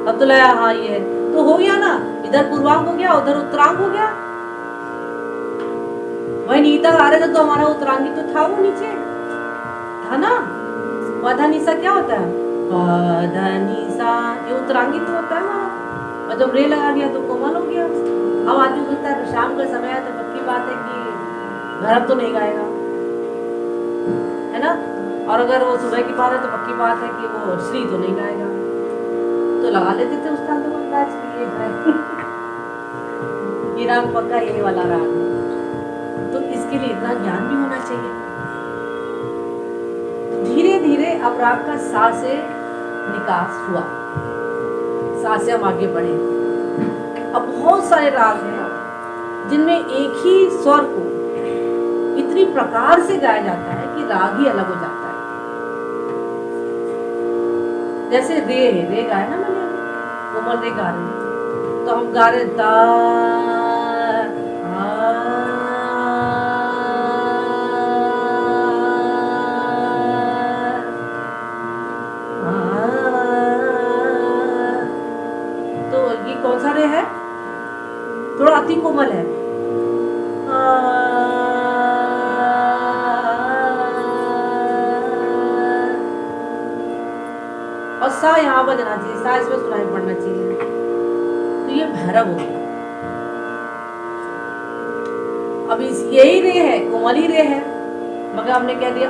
अब तो लया हाँ ये है तो हो गया ना, इधर पूर्वांग हो गया उधर उत्तरांग हो गया। वही नीता आ रहे थे तो हमारा उत्तरांगी तो था वो नीचे था ना। पधा निशा क्या होता है, पधा निशा ये उत्तरांगी तो होता है ना, और जब रे लगा दिया तो कोमल हो गया। अब आदमी बोलता है शाम का समय है तो पक्की बात है कि भरत तो नहीं गाएगा, है ना। और अगर वो सुबह की बात है तो पक्की बात है कि वो श्री तो नहीं गाएगा। तो लगा लेते थे उस टाइम तो कैच किए है ये राग पक्का ये वाला राग है। तो इसके लिए इतना ज्ञान भी होना चाहिए। धीरे धीरे अब राग का सा से निकास हुआ, सा से हम आगे बढ़े। अब बहुत सारे राग हैं जिनमें एक ही स्वर को इतनी प्रकार से गाया जाता है कि राग ही अलग हो जाता है। जैसे रे है, रे गाया ना मैंने, कोमल रे गा रहे तो हम गा रहे दा कौन सा रे है, थोड़ा अति कोमल है। और सा यहाँ बजना चाहिए, सा इसमें सुनाई पड़ना चाहिए। तो ये भैरव हो गया। अब इस यही रे है, कोमली रे है, मगर हमने कह दिया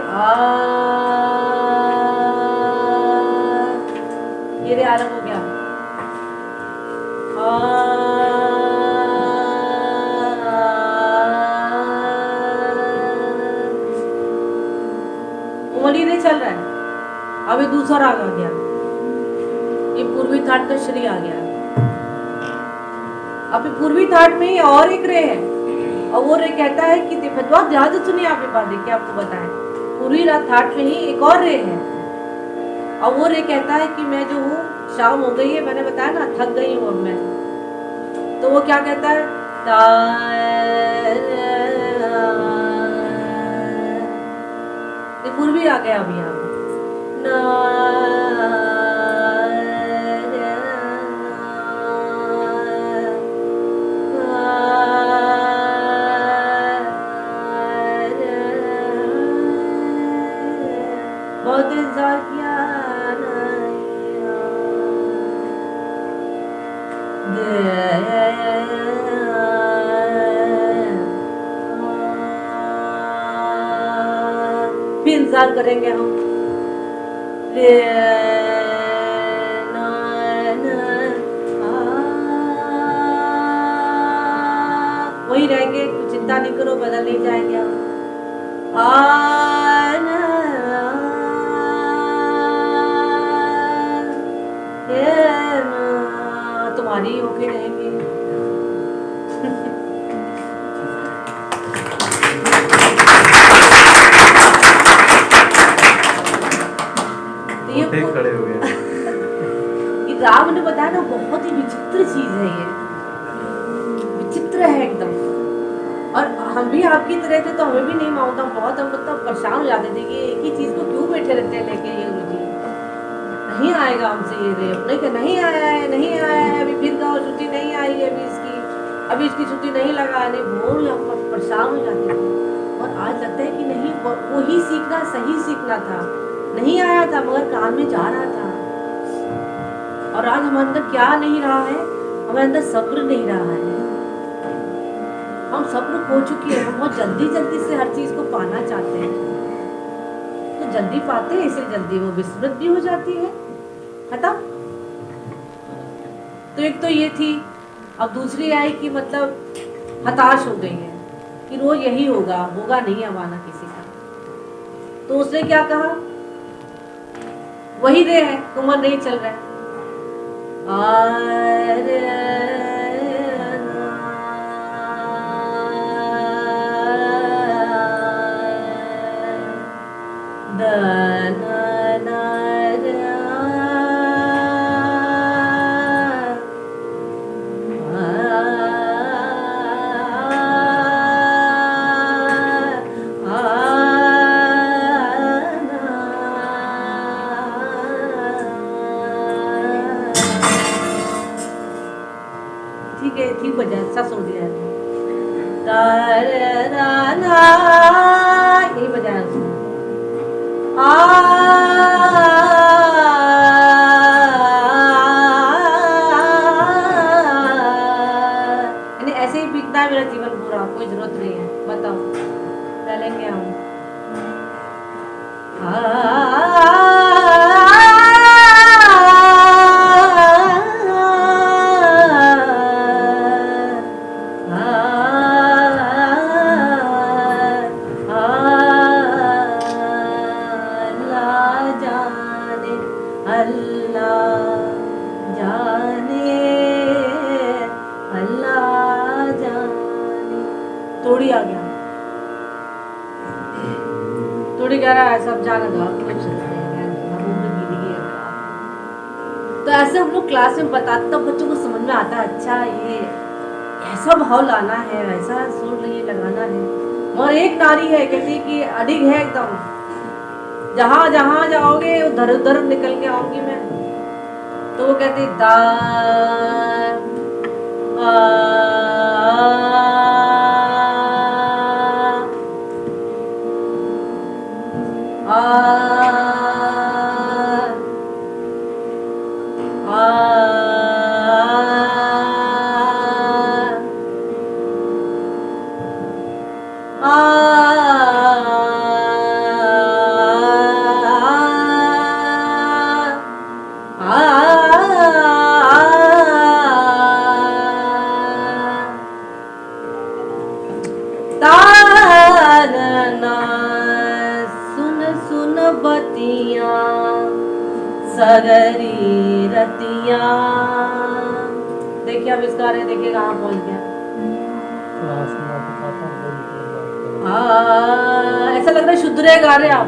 ये रे अलग हो गया। कोमली रे चल रहा है। अब ये दूसरा राग आ गया, ये पूर्वी थाट का श्री आ गया। अब पूर्वी थाट में ही और एक रे है और वो रे कहता है कि बहुत ध्यान से सुनिए आप ये बात, देखिए आपको बताएं। पूर्वी थाट में ही एक और रे है और वो रे कहता है कि मैं जो हूँ शाम हो गई है, मैंने बताया ना थक गई हूँ अब मैं। तो वो क्या कहता है, पूर्वी आ गया अभी यहाँ बहुत इंतजार किया फिर इंतजार करेंगे हम। वही रहेंगे, चिंता नहीं करो, बदल नहीं जाएंगे हम। तुम्हारी होके रहेंगे। खड़े हो गए। ये राम ने बताया ना, बहुत ही विचित्र चीज है, ये विचित्र है एकदम। और हम भी आपकी तरह थे तो हमें भी नहीं मालूम था, बहुत हम मतलब परेशान हो जाते थे कि एक ही चीज को क्यों बैठे रहते हैं लेके। ये मुझे नहीं आएगा हमसे ये रे, अपने के नहीं आया है, नहीं आया है, अभी फिर गाओ छुट्टी नहीं आई है अभी इसकी छुट्टी नहीं लगा, नहीं बोल परेशान हो जाते थे। और आज लगता है कि नहीं, वही सीखना सही सीखना था, नहीं आया था मगर कान में जा रहा था। और आज हमारे अंदर क्या नहीं रहा है, हमारे अंदर सब्र नहीं रहा है। हम सब्र खो चुके हैं, हम बहुत जल्दी जल्दी से हर चीज को पाना चाहते हैं, तो जल्दी पाते हैं इसलिए जल्दी वो विस्मृत भी हो जाती है, खत्म। तो एक तो ये थी। अब दूसरी आई कि मतलब हताश हो गई है कि रोज यही होगा नहीं हमारा किसी का। तो उसने क्या कहा, वही रे है, कोमल नहीं चल रहा है। द न न र ठीक है, ठीक बजा, अच्छा सो दिया है। यही बजाया उसने। यानी ऐसे ही बीतना है मेरा जीवन पूरा, कोई जरूरत नहीं है। बताओ चलेंगे हम। अल्लाह जाने, अल्लाह जाने, अल्लाह जाने। तोड़ी आ गया, तोड़ी कह रहा है सब जाना था, क्यों चलते हैं, तो ऐसे हम लोग क्लास में बताते तब बच्चों को समझ में आता है, अच्छा ये ऐसा भाव लाना है, ऐसा सुर ये लगाना है। और एक नारी है कहती कि अडिग है एकदम, जहां जहां जाओगे उधर उधर निकल के आऊंगी मैं। तो वो कहती दा सुन सुन बतिया सगरी रतिया। देखिए अब इसका रहे, देखिए कहाँ पहुंच गया। ऐसा लग रहा है शुद्ध रहे गा रहे आप।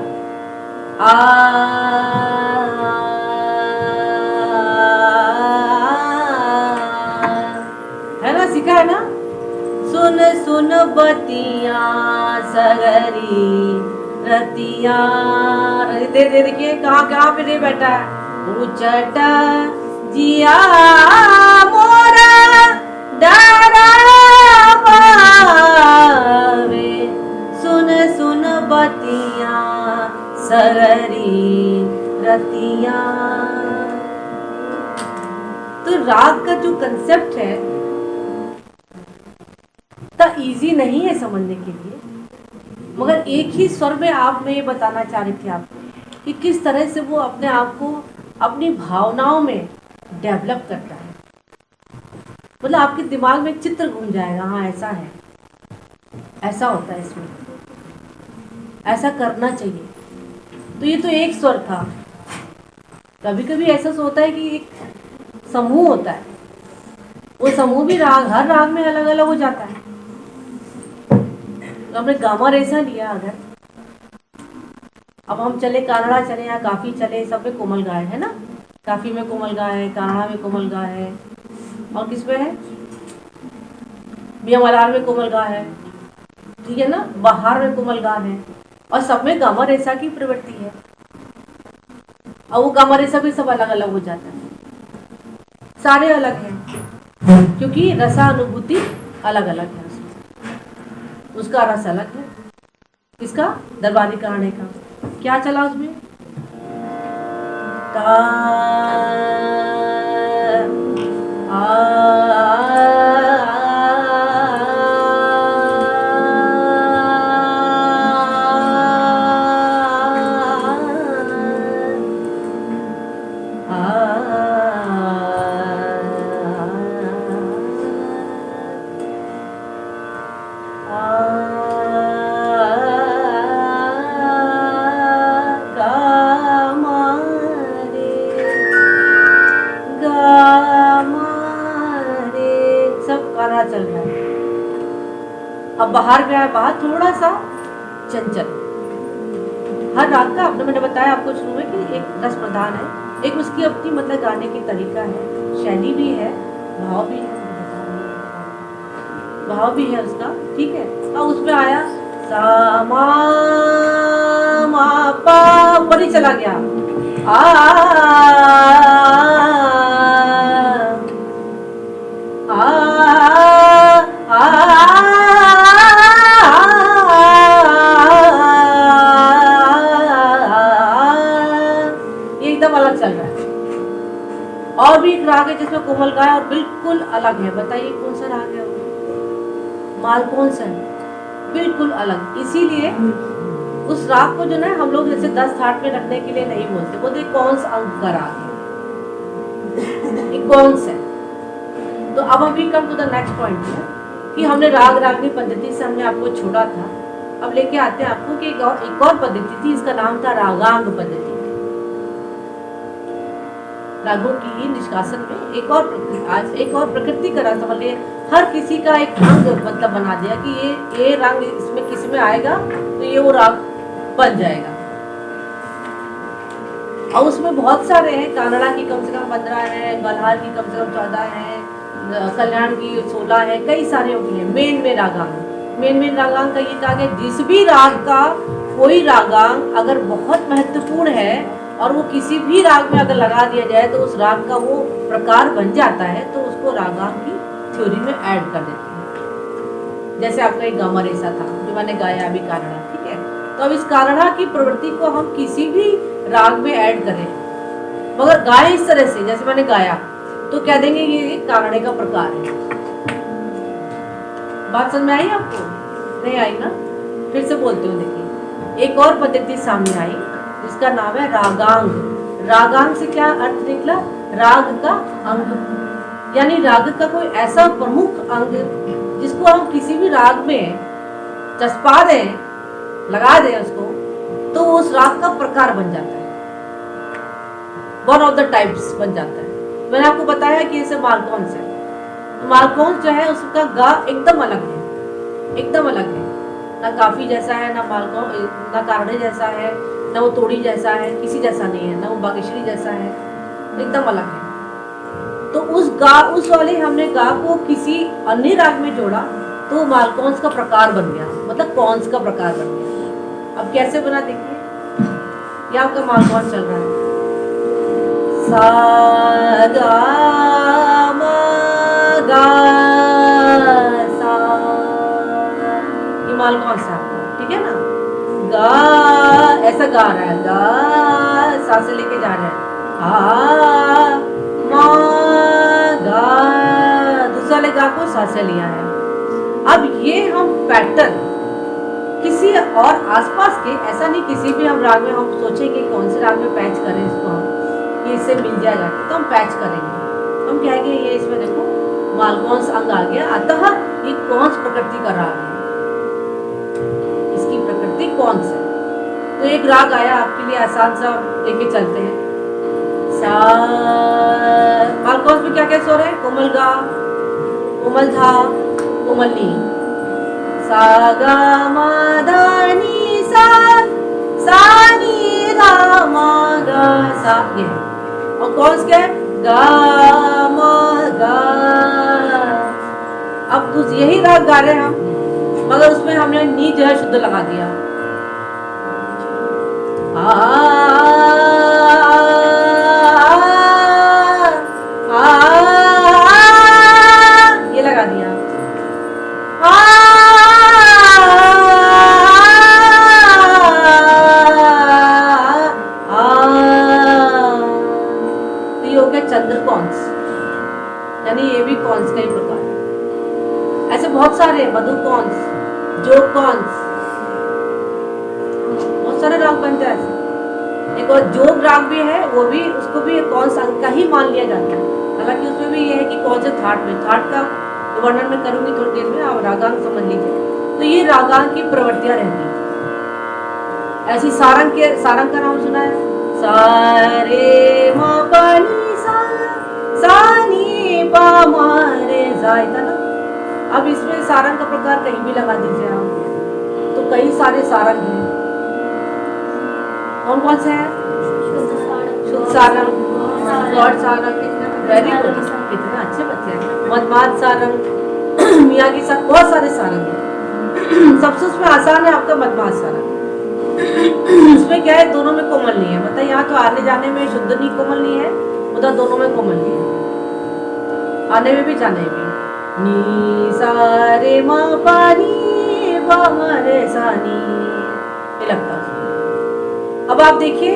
है ना, सीखा है ना। सुन सुन बतिया सगरी रतिया। देखिए कहाँ पे नहीं बैठा है। उचट जिया मोरा डरा पावे, सुन सुन बतिया सगरी रतिया। तो राग का जो कंसेप्ट है तो इजी नहीं है समझने के लिए, मगर एक ही स्वर में आप में ये बताना चाह रही थी आप कि किस तरह से वो अपने आप को अपनी भावनाओं में डेवलप करता है। मतलब आपके दिमाग में एक चित्र घूम जाएगा, हाँ ऐसा है, ऐसा होता है इसमें, ऐसा करना चाहिए। तो ये तो एक स्वर था। कभी कभी ऐसा होता है कि एक समूह होता है, वो समूह भी राग, हर राग में अलग अलग हो जाता है। तो हमने गामा रेसा लिया, अगर अब हम चले कानड़ा चले या काफी चले, सब में कोमल गा है ना। काफी में कोमल गा है, कानड़ा में कोमल गा है, और किस में है, मियां मलार में कोमल गा है, ठीक है ना, बाहर में कोमल गा है, और सब में गामा रेसा की प्रवृत्ति है। और वो गामा रेसा भी सब अलग अलग हो जाता है, सारे अलग हैं क्योंकि रसानुभूति अलग अलग है। उसका रस अलग है, किसका, दरबारी कहानी का। क्या चला उसमें, चल रहा है। अब बाहर गया, बाहर थोड़ा सा चंचल, हर राग का अपना, मैंने बताया आपको शुरू में कि एक रस प्रधान है, एक उसकी अपनी मतलब गाने की तरीका है, शैली भी है, भाव भी है, भाव भी है उसका, ठीक है। अब उसमें आया सा मा पा, ऊपर ही चला गया, आ ये एकदम अलग चल रहा है। और भी एक राग है जिसमें कोमल का है और बिल्कुल अलग है, बताइए कौन सा राग है वो? मालकोंस है, बिल्कुल अलग। इसीलिए उस राग को जो ना हम लोग जैसे 10 थाट में रखने के लिए नहीं बोलते, बोलते कौन सा अंक का राग है, ये कौन सा है। तो अब अभी come to the next point है कि हमने राग रागनी पद्धति से हमने आपको छोड़ा था, अब लेके आते हैं आपको कि एक और पद्धति थी, इसका नाम था रागांग पद्धति। रागों की निष्कासन में एक और प्रकृति का रंग समझ लिए, हर किसी का एक अंग मतलब बना दिया कि ये रंग इसमें किसी में आएगा तो ये वो राग बन जाएगा। और उसमें बहुत सारे हैं, कानड़ा की कम से कम 15 है, गल्हार की कम से कम 14 है, कल्याण की 16 है, कई सारे होती हैं। मेन रागांग का ये कहा गया, जिस भी राग का कोई रागांग अगर बहुत महत्वपूर्ण है और वो किसी भी राग में अगर लगा दिया जाए तो उस राग का वो प्रकार बन जाता है, तो उसको रागांग की थ्योरी में ऐड कर देते हैं। जैसे आपका एक गामा रेसा था जो मैंने गाया अभी, कारणा, ठीक है। तो अब इस कारणा की प्रवृत्ति को हम किसी भी राग में ऐड करें, मगर गाए इस तरह से जैसे मैंने गाया, तो कह देंगे ये कारणे का प्रकार है। बात समझ में आई आपको? नहीं आई ना? फिर से बोलते हो, देखिए एक और पद्धति सामने आई जिसका नाम है रागांग। रागांग से क्या अर्थ निकला? राग का अंग, यानी राग का कोई ऐसा प्रमुख अंग जिसको हम किसी भी राग में चस्पा दें, लगा दें उसको, तो उस राग का प्रकार बन जाता है, वन ऑफ द टाइप्स बन जाता है। मैंने आपको बताया कि इसे मालकोंस है। तो मालकोंस जो है उसका गा एकदम अलग है, एकदम अलग है, ना काफी जैसा है, ना मालकों, ना कारणे जैसा है, ना वो तोड़ी जैसा है, किसी जैसा नहीं है, ना वो बागेश्वरी जैसा है, एकदम अलग है। तो उस वाले हमने गा को किसी अन्य राग में जोड़ा तो मालकोंस का प्रकार बन गया, मतलब कौंस का प्रकार बन गया। अब कैसे बना देखिए, ये आपका मालकोंस चल रहा है, सा गा मा गा सा, ये मालकोंस है आपका, ठीक है ना। गा ऐसा गा रहा है, गा सा से लेके जा रहा है, आ मा गा, दूसरा वाले गा को सा से लिया है। अब ये हम पैटर्न किसी और आसपास के, ऐसा नहीं किसी भी हम राग में हम सोचेंगे कौन से राग में पैच करें इसको हम, कि इससे मिल जाएगा, तो हम पैच करेंगे। हम कहेंगे ये इसमें देखो मालकोंस अंग आ गया, अतः ये कौन सी प्रकृति का राग है, इसकी प्रकृति कौन सा। तो एक राग आया आपके लिए आसान सा, लेके चलते हैं। सा मालकोंस में क्या क्या स्वर है? कोमल गा, कोमल धा, कोमल नी, सा गा मा धा नी सा, सा नी धा मा गा सा, ये है। और कौन क्या है? गा मा गा। अब कुछ यही राग गा रहे हैं हम, मगर उसमें हमने नी जो है शुद्ध लगा दिया, ये लगा दिया, तो ये हो गया चंद्र कौंस, यानी ये भी कौंस का ही प्रकार है। ऐसे बहुत सारे, मधु कौंस, जो कौंस, बहुत सारे राग बनते हैं ऐसे। एक और जोग राग भी है, वो भी, उसको भी कौन सा अंग का ही मान लिया जाता है। हालांकि उसमें भी ये है कि कौन से थाट में, थाट का वर्णन मैं करूंगी थोड़ी देर में, आप रागांग समझ लीजिए। तो ये रागांग की प्रवृत्तियां रहती है। ऐसी सारंग का नाम सुना है? सा रे मा पा नी सा, सा नी पा मा रे सा, था ना। अब इसमें सारंग का प्रकार कहीं भी लगा दीजिए आप, तो कई सारे सारंग हैं। कौन कौन से हैं? शुद्ध सारंग, गौड़ सारंग, वेरी गुड, कितना अच्छे बच्चे हैं। मदमाद सारंग, मियागी सारंग, बहुत सारे सारंग हैं। सबसे उसमें आसान है आपका मदमाद सारंग। इसमें क्या है, दोनों में कोमल नहीं है, मतलब यहाँ तो आने जाने में शुद्ध नहीं कोमल नहीं है, उधर दोनों में कोमल नहीं है, आने में भी जाने में भी। नी सा रे मा पा नी पा मा रे सा नी, ये लगता है उसमें। अब आप देखिए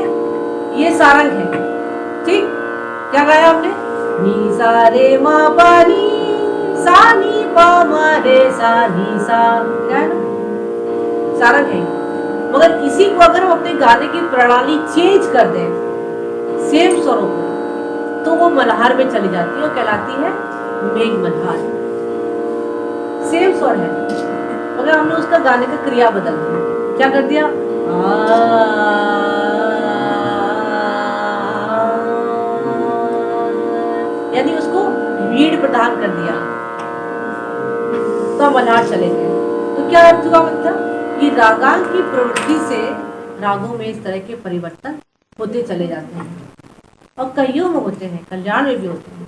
ये सारंग है, ठीक, क्या गाया हमने? नी सा रे मा पा नी सा नी पा मा रे सा नी सा, क्या है ना, सारंग है। मगर इसी को अगर हम अपने गाने की प्रणाली चेंज कर दें सेम स्वरों को, तो वो मल्हार में चली जाती है और कहलाती है मेघ मल्हार। सेम स्वर है मगर हमने उसका गाने का क्रिया बदल दिया। क्या कर दिया? यानी उसको भीड़ प्रदान कर दिया, तो मल्हार चले गए। तो क्या अर्थ हुआ, मतलब कि रागांग की प्रवृत्ति से रागों में इस तरह के परिवर्तन होते चले जाते हैं, और कईयों में होते हैं, कल्याण में भी होते हैं।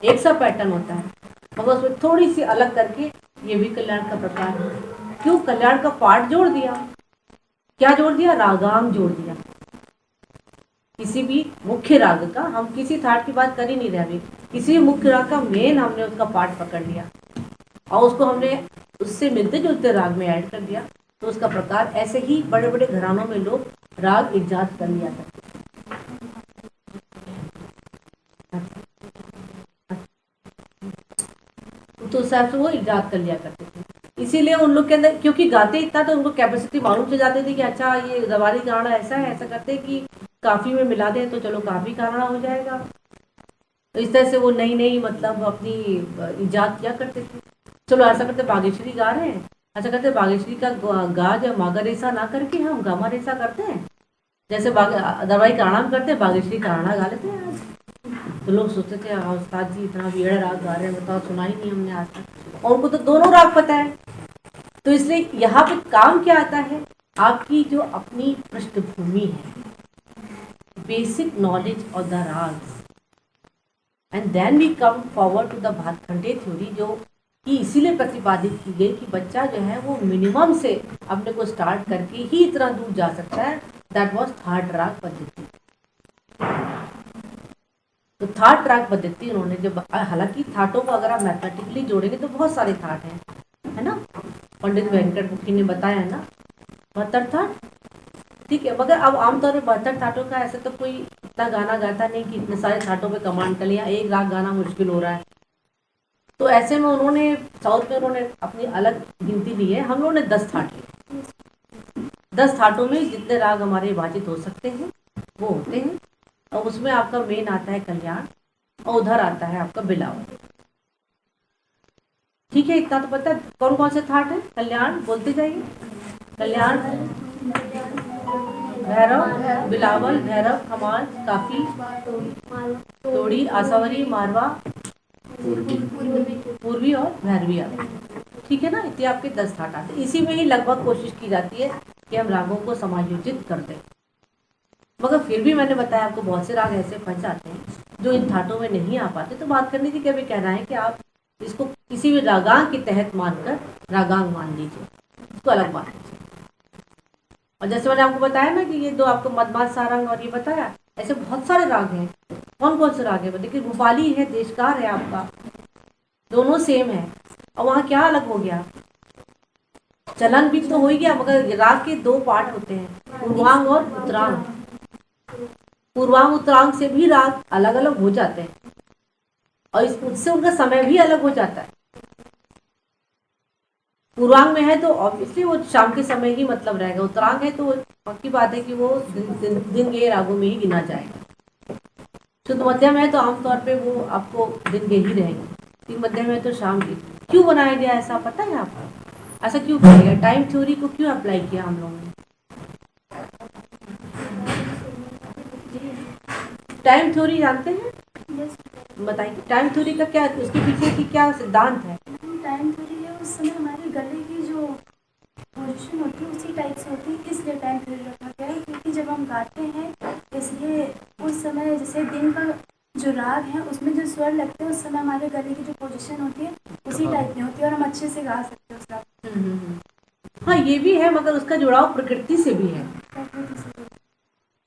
एक सा पैटर्न होता है मगर उसमें थोड़ी सी अलग करके ये भी कल्याण का प्रकार है। क्यों? कल्याण का पार्ट जोड़ दिया। क्या जोड़ दिया? रागांग जोड़ दिया। किसी भी मुख्य राग का, हम किसी थाट की बात कर ही नहीं रहे अभी, किसी भी मुख्य राग का मेन हमने उसका पार्ट पकड़ लिया और उसको हमने उससे मिलते जुलते राग में ऐड कर दिया, तो उसका प्रकार ऐसे ही बड़े बड़े घरानों में लोग राग इजाद कर लिया करते। तो उस हिसाब से वो इजाद कर लिया करते थे। इसीलिए उन लोग के अंदर, क्योंकि गाते इतना, तो उनको कैपेसिटी मालूम चल जाती थी कि अच्छा ये रवारी गाना ऐसा है, ऐसा करते कि काफी में मिला दे तो चलो काफी गाना हो जाएगा। तो इस तरह से वो नई नई मतलब अपनी इजाद किया करते थे। चलो ऐसा करते बागेश्वरी गा रहे हैं, ऐसा करते बागेश्वरी का गा जब मागा रेसा ना करके हम गामा रेसा करते हैं, जैसे दवाई कारणा करते हैं, बागेश्वरी कारणा गा लेते हैं। तो लोग सोचते थे उस्ताद जी इतना वेड़ा राग गा रहे हैं, बताओ सुना ही नहीं हमने आज तक, और उनको तो दोनों राग पता है। तो इसलिए यहाँ पे काम क्या आता है, आपकी जो अपनी पृष्ठभूमि है, basic knowledge of the ragas, and then we come forward to the Bhatkhande theory, जो कि इसीलिए प्रतिपादित की गई कि बच्चा जो है वो मिनिमम से अपने को स्टार्ट करके ही इतना दूर जा सकता है। दैट वाज थर्ड राग पद्धति। तो थर्ड ट्रैक पद्धति उन्होंने जब, हालांकि थाटों को अगर आप मैथमेटिकली जोड़ेंगे तो बहुत सारे थाट हैं, है ना, पंडित वेंकट मुखी ने बताया है ना 72 थाट, ठीक है। मगर अब आमतौर पर 72 थाटों का ऐसे तो कोई इतना गाना गाता नहीं कि इतने सारे थाटों पे कमांड कर लिया, एक राग गाना मुश्किल हो रहा है। तो ऐसे में उन्होंने साउथ में उन्होंने अपनी अलग गिनती ली है, हम लोगों ने 10 थाट लिए। 10 थाटों में जितने राग हमारे विभाजित हो सकते हैं वो होते हैं, और उसमें आपका मेन आता है कल्याण, और उधर आता है आपका बिलावल। ठीक है, इतना तो पता है। कौन कौन से थाट है? कल्याण बोलते जाइए। कल्याण, भैरव, बिलावल, भैरव, खमाल, काफी, तोड़ी, आसावरी, मारवा, पूर्वी और भैरवी आते हैं। ठीक है ना, इतने आपके 10 थाट आते हैं। इसी में ही लगभग कोशिश की जाती है कि हम रागों को समायोजित कर दें। मगर फिर भी मैंने बताया आपको बहुत से राग ऐसे फंस जाते हैं जो इन थाटों में नहीं आ पाते। तो बात करने की क्या भी कहना है कि आप इसको किसी भी रागांग के तहत मानकर रागांग मान लीजिए, इसको अलग मान लीजिए। और जैसे मैंने आपको बताया ना कि ये दो आपको मदमाद सारंग और ये बताया, ऐसे बहुत सारे राग हैं। कौन कौन से राग है? देखिए भोपाली है, देशकार है आपका, दोनों सेम है। और वहाँ क्या अलग हो गया? चलन भी तो हो ही गया, मगर राग के 2 पार्ट होते हैं, पूर्वांग और उत्तरांग। पूर्वांग उत्तरांग से भी राग अलग अलग हो जाते हैं, और उससे उनका समय भी अलग हो जाता है। पूर्वांग में है तो ऑब्वियसली वो शाम के समय ही मतलब रहेगा, उत्तरांग है तो पक्की बात है कि वो दिन के रागों में ही गिना जाएगा। शुद्ध मध्यम है तो आमतौर पे वो आपको दिन के ही रहेंगे, तीन मध्यम है तो शाम की। क्यों बनाया गया ऐसा, पता है आपको? ऐसा क्यों किया गया? टाइम थ्योरी को क्यों अप्लाई किया हम लोगों ने? टाइम थ्योरी जानते हैं? बताइए टाइम थ्योरी का क्या, उसके पीछे की क्या सिद्धांत है? टाइम थ्योरी है, उस समय हमारे गले की जो पोजीशन होती है उसी टाइप से होती है। किस लिए टाइम थ्योरी रखा गया है? क्योंकि जब जब हम गाते हैं, इसलिए उस समय जैसे दिन का जो राग है उसमें जो स्वर लगते हैं उस समय हमारे गले की जो पोजीशन होती है उसी टाइप में होती है और हम अच्छे से गा सकते हैं उस राग। हाँ ये भी है, मगर उसका जुड़ाव प्रकृति से भी है।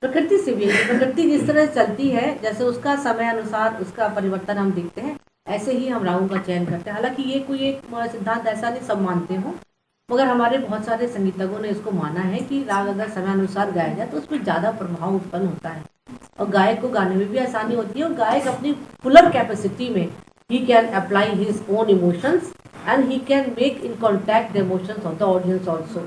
प्रकृति से भी है, प्रकृति जिस तरह चलती है, जैसे उसका समय अनुसार उसका परिवर्तन हम देखते हैं, ऐसे ही हम रागों का चयन करते हैं। हालांकि ये कोई एक सिद्धांत ऐसा नहीं सब मानते हो, मगर हमारे बहुत सारे संगीतज्ञों ने इसको माना है कि राग अगर समय अनुसार गाया जाए तो उसमें ज़्यादा प्रभाव उत्पन्न होता है और गायक को गाने में भी आसानी होती है, और गायक अपनी फुलर कैपेसिटी में he can apply his own emotions and he can make in contact the emotions of the audience also.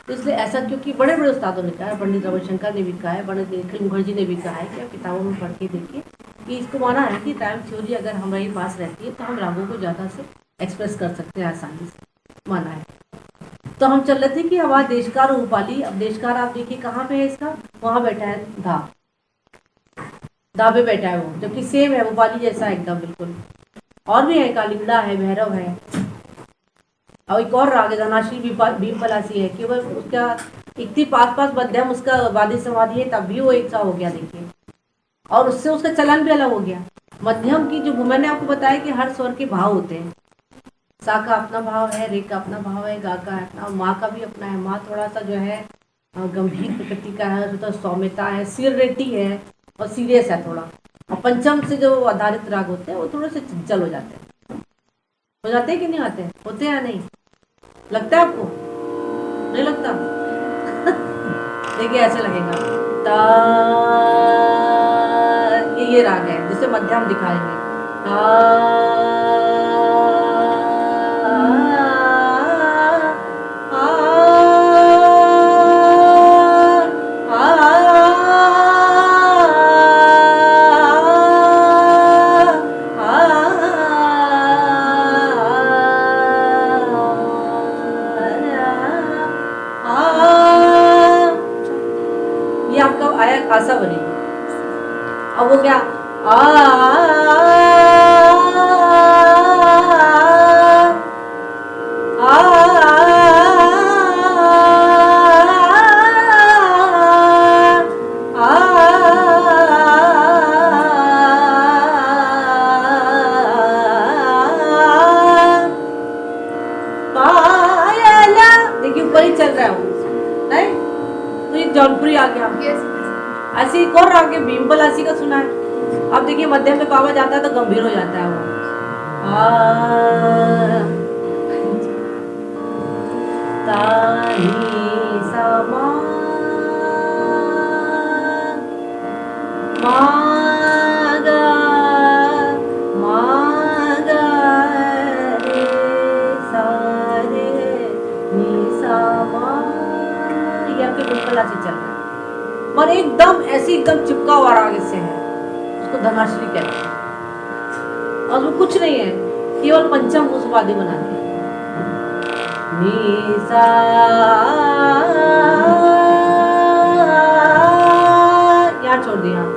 तो इसलिए ऐसा, क्योंकि बड़े बड़े उस्तादों ने कहा है, पंडित रविशंकर ने भी कहा है, पंडित निखिल मुखर्जी ने भी कहा है कि आप किताबों में पढ़ के देखिए कि इसको माना है कि टाइम थ्योरी अगर हमारे पास रहती है तो हम रागों को ज़्यादा से एक्सप्रेस कर सकते हैं, आसानी से माना है। तो हम चल रहे थे कि आवाज देशकार और उपाली। अब देशकार आप देखिए कहाँ पे है इसका, वहाँ बैठा है धा पे बैठा है वो, जबकि सेम है उपाली जैसा एकदम बिल्कुल। और भी है, कालिंगड़ा है, भैरव है, और एक और राग है धनाश्री भीम पलासी है, केवल उसका इतनी पास मध्यम उसका वादी समाधि है तब भी वो एक सा हो गया देखिए, और उससे उसका चलन भी अलग हो गया। मध्यम की जो मैंने आपको बताया कि हर स्वर के भाव होते हैं, सा का अपना भाव है, रे का अपना भाव है, गा का अपना, माँ का भी अपना है। माँ थोड़ा सा जो है गंभीर प्रकृति का है, तो सौम्यता है, सिर रेटी है और सीरियस है थोड़ा। और पंचम से जो आधारित राग होते हैं वो थोड़े से चंचल हो जाते हैं कि नहीं आते, होते हैं या नहीं, लगता है आपको? नहीं लगता? देखिए ऐसे लगेगा ता, ये राग है जिसे मध्यम दिखाएंगे। ये आपका आया आशा बनी। अब वो क्या देखिए ऊपर ही चल रहा है वो, नहीं तो ये जौनपुरी आ गया। ऐसे एक और राग है भीम पलासी का सुना है। अब देखिए मध्यम में पावा जाता है तो गंभीर हो जाता है वो। तानी समा मागा मागा रे सारे नी समा, ये आपके भीम पलासी चल रहा है। और एकदम ऐसी एकदम चिपका हुआ राग इससे है, उसको धनाश्री कहते हैं, और वो कुछ नहीं है, केवल पंचम उस वादी बनाते हैं। नीसा यहाँ छोड़ दिया,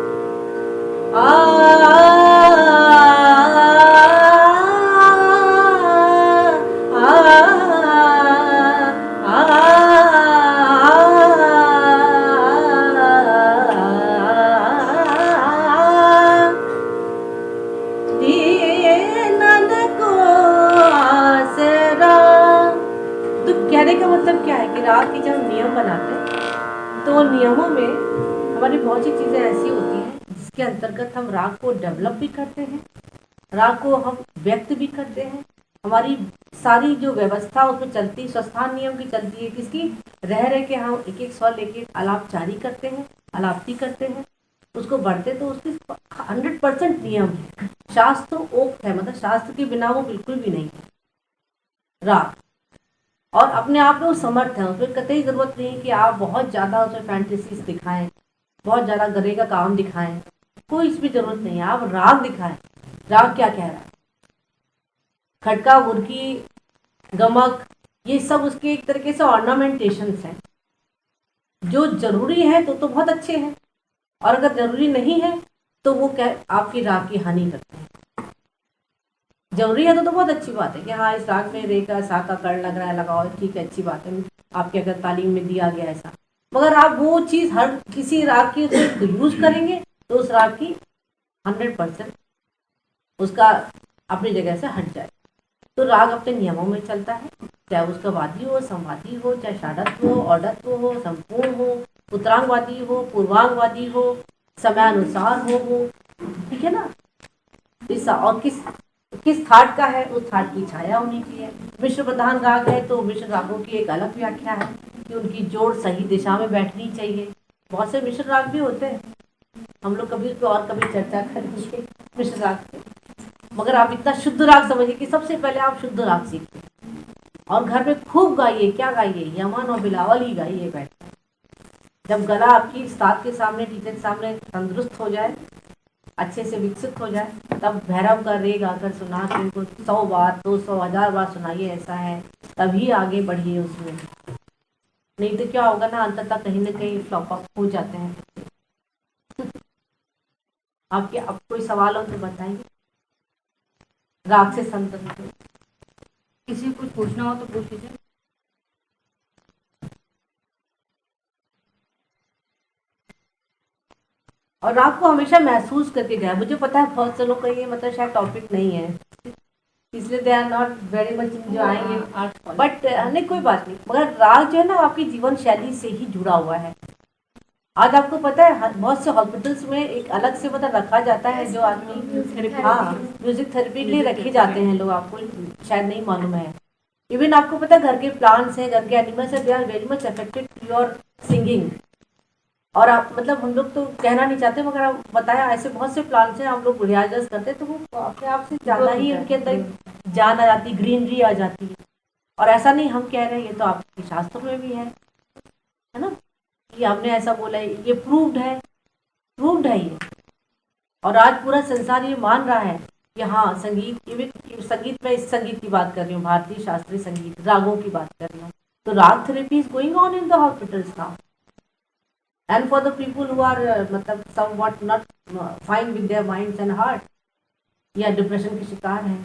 कहने का मतलब क्या है कि राग के जब हम नियम बनाते हैं तो नियमों में हमारी बहुत सी चीज़ें ऐसी होती हैं जिसके अंतर्गत हम राग को डेवलप भी करते हैं, राग को हम व्यक्त भी करते हैं। हमारी सारी जो व्यवस्था उसमें चलती, स्वस्थान नियम की चलती है, किसकी रह के हम एक एक स्वर लेके आलाप जारी करते हैं, आलापती करते हैं, उसको बढ़ते, तो उसकी 100% नियम है। शास्त्र ओक्त है, मतलब शास्त्र के बिना वो बिल्कुल भी नहीं है राग, और अपने आप में वो समर्थ है। उसमें कतई ज़रूरत नहीं कि आप बहुत ज़्यादा उसमें फैंटेसीज दिखाएं, बहुत ज़्यादा गले का काम दिखाएं, कोई इसमें ज़रूरत नहीं है। आप राग दिखाएं, राग क्या कह रहा है, खटका मुर्गी गमक, ये सब उसके एक तरीके से ऑर्नामेंटेशंस हैं। जो ज़रूरी है तो बहुत अच्छे हैं, और अगर ज़रूरी नहीं है तो वो क्या आपकी राग की हानि करते हैं। जरूरी है तो बहुत अच्छी बात है कि हाँ इस राग में रे का सा का कड़ लग रहा है, लगाओ, ठीक है, अच्छी बात है, आपके अगर तालीम में दिया गया ऐसा। मगर आप वो चीज़ हर किसी राग की यूज करेंगे तो उस राग की 100% उसका अपनी जगह से हट जाए। तो राग अपने नियमों में चलता है, चाहे उसका वादी हो, संवादी हो, चाहे षाढ़त्व हो, औडत्व हो, संपूर्ण हो, उत्तरांगवादी हो, पूर्वांगवादी हो, समयानुसार हो, ठीक है ना। इस और किस थाट का है, उस थाट की छाया होनी चाहिए। मिश्र प्रधान राग है तो मिश्र रागों की एक अलग व्याख्या है कि उनकी जोड़ सही दिशा में बैठनी चाहिए। बहुत से मिश्र राग भी होते हैं, हम लोग कभी और कभी चर्चा करेंगे मिश्र राग की। मगर आप इतना शुद्ध राग समझिए कि सबसे पहले आप शुद्ध राग सीखिए और घर में खूब गाइए। क्या गाइए? यमन और बिलावल ही गाइए बैठ। जब गला आपकी उस्ताद के सामने, टीचर के सामने तंदुरुस्त हो जाए, अच्छे से विकसित हो जाए, तब भैरव का रे गाकर सुना के उनको 100 बार, 200, 1000 बार सुनाइए, ऐसा है, तभी आगे बढ़िए उसमें। नहीं तो क्या होगा ना, अंततः कहीं ना कहीं फ्लॉप अप हो जाते हैं। आपके अब कोई सवाल हो तो बताइए राग से संबंधित। किसी को कुछ पूछना हो तो पूछ लीजिए। और राग को हमेशा महसूस करके गया। मुझे पता है बहुत से लोग का ये मतलब शायद टॉपिक नहीं है, इसलिए they are not very much enjoying, but नहीं कोई बात नहीं। मगर राग जो है ना आपकी जीवन शैली से ही जुड़ा हुआ है। आज आपको पता है बहुत से हॉस्पिटल्स में एक अलग से मतलब रखा जाता है जो आदमी, हाँ, म्यूजिक थेरेपी के लिए रखे जाते हैं लोग, आपको शायद नहीं मालूम है। इवन आपको पता है घर के प्लांट्स हैं, घर के एनिमल्स हैं, they are very much affected to your singing. और आप मतलब हम लोग तो कहना नहीं चाहते, मगर आप बताया ऐसे बहुत से प्लांट्स हैं, हम लोग रियाज करते हैं तो वो अपने आप से ज़्यादा ही उनके अंदर जान आ जाती, ग्रीनरी आ जाती है। और ऐसा नहीं हम कह रहे हैं, ये तो आपके शास्त्रों में भी है ना, कि हमने ऐसा बोला है, ये प्रूव्ड है ये। और आज पूरा संसार ये मान रहा है कि हाँ संगीत में, इस संगीत की बात कर रही हूँ, भारतीय शास्त्रीय संगीत रागों की बात कर रही हूँ, तो राग therapy is going on in the hospitals now. And for the people who are मतलब somewhat not fine with their minds and heart, या डिप्रेशन के शिकार हैं,